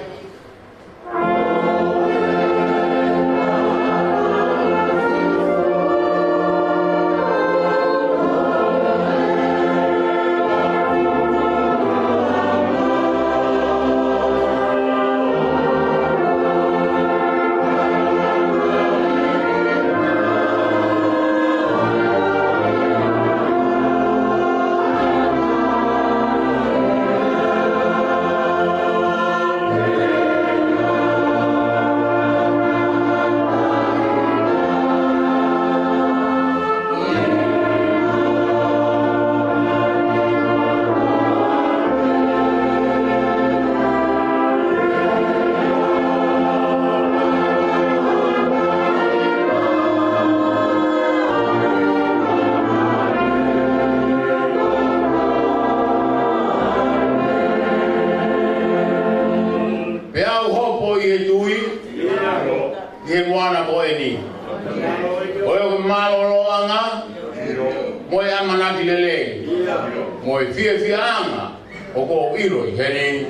Moi fia anga o ko iro heni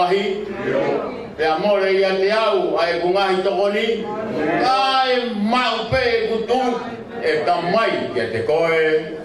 ngahi. Pe amore ia te au ai ku ngahi tokoni. Ai mau pe kutu e tamai ia te koe.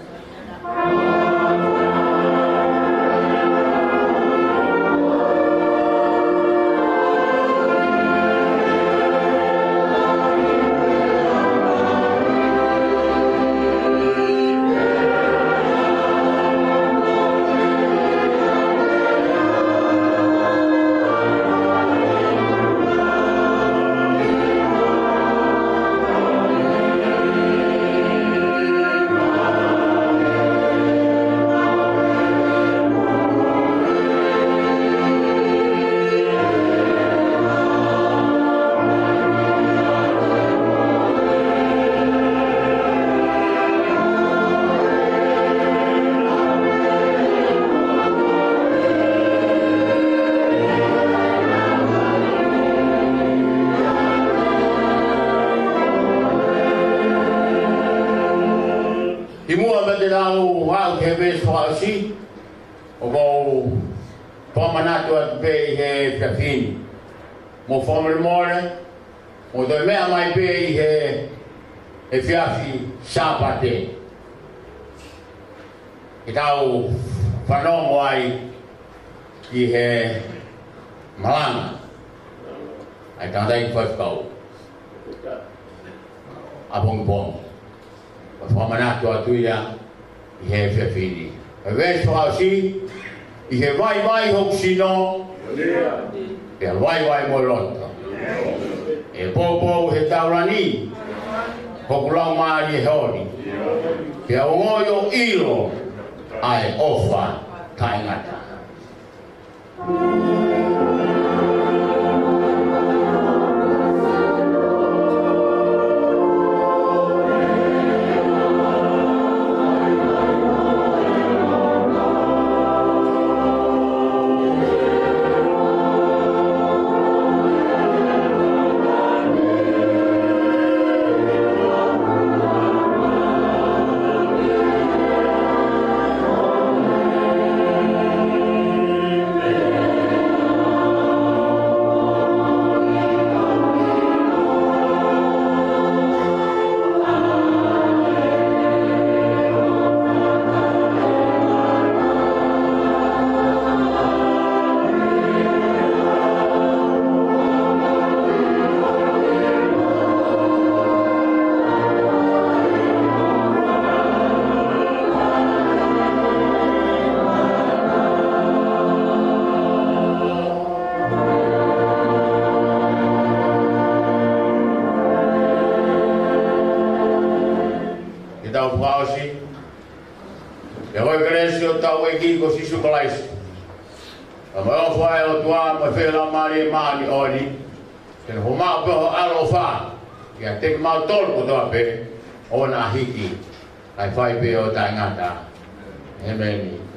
Mo family more mo do me mai pe e fiafi sapate e tau whanongo ai i he Malanga ai tandai whakau a bongbong o whamanatu atuia i he fiafini e wes whakausi i he vai hoksino e vai mo lonta e popo he taurani hokulau maari he hori ke ongoyo ilo ai ofa taingata ona hiki ai fai pe o tangata. Amen.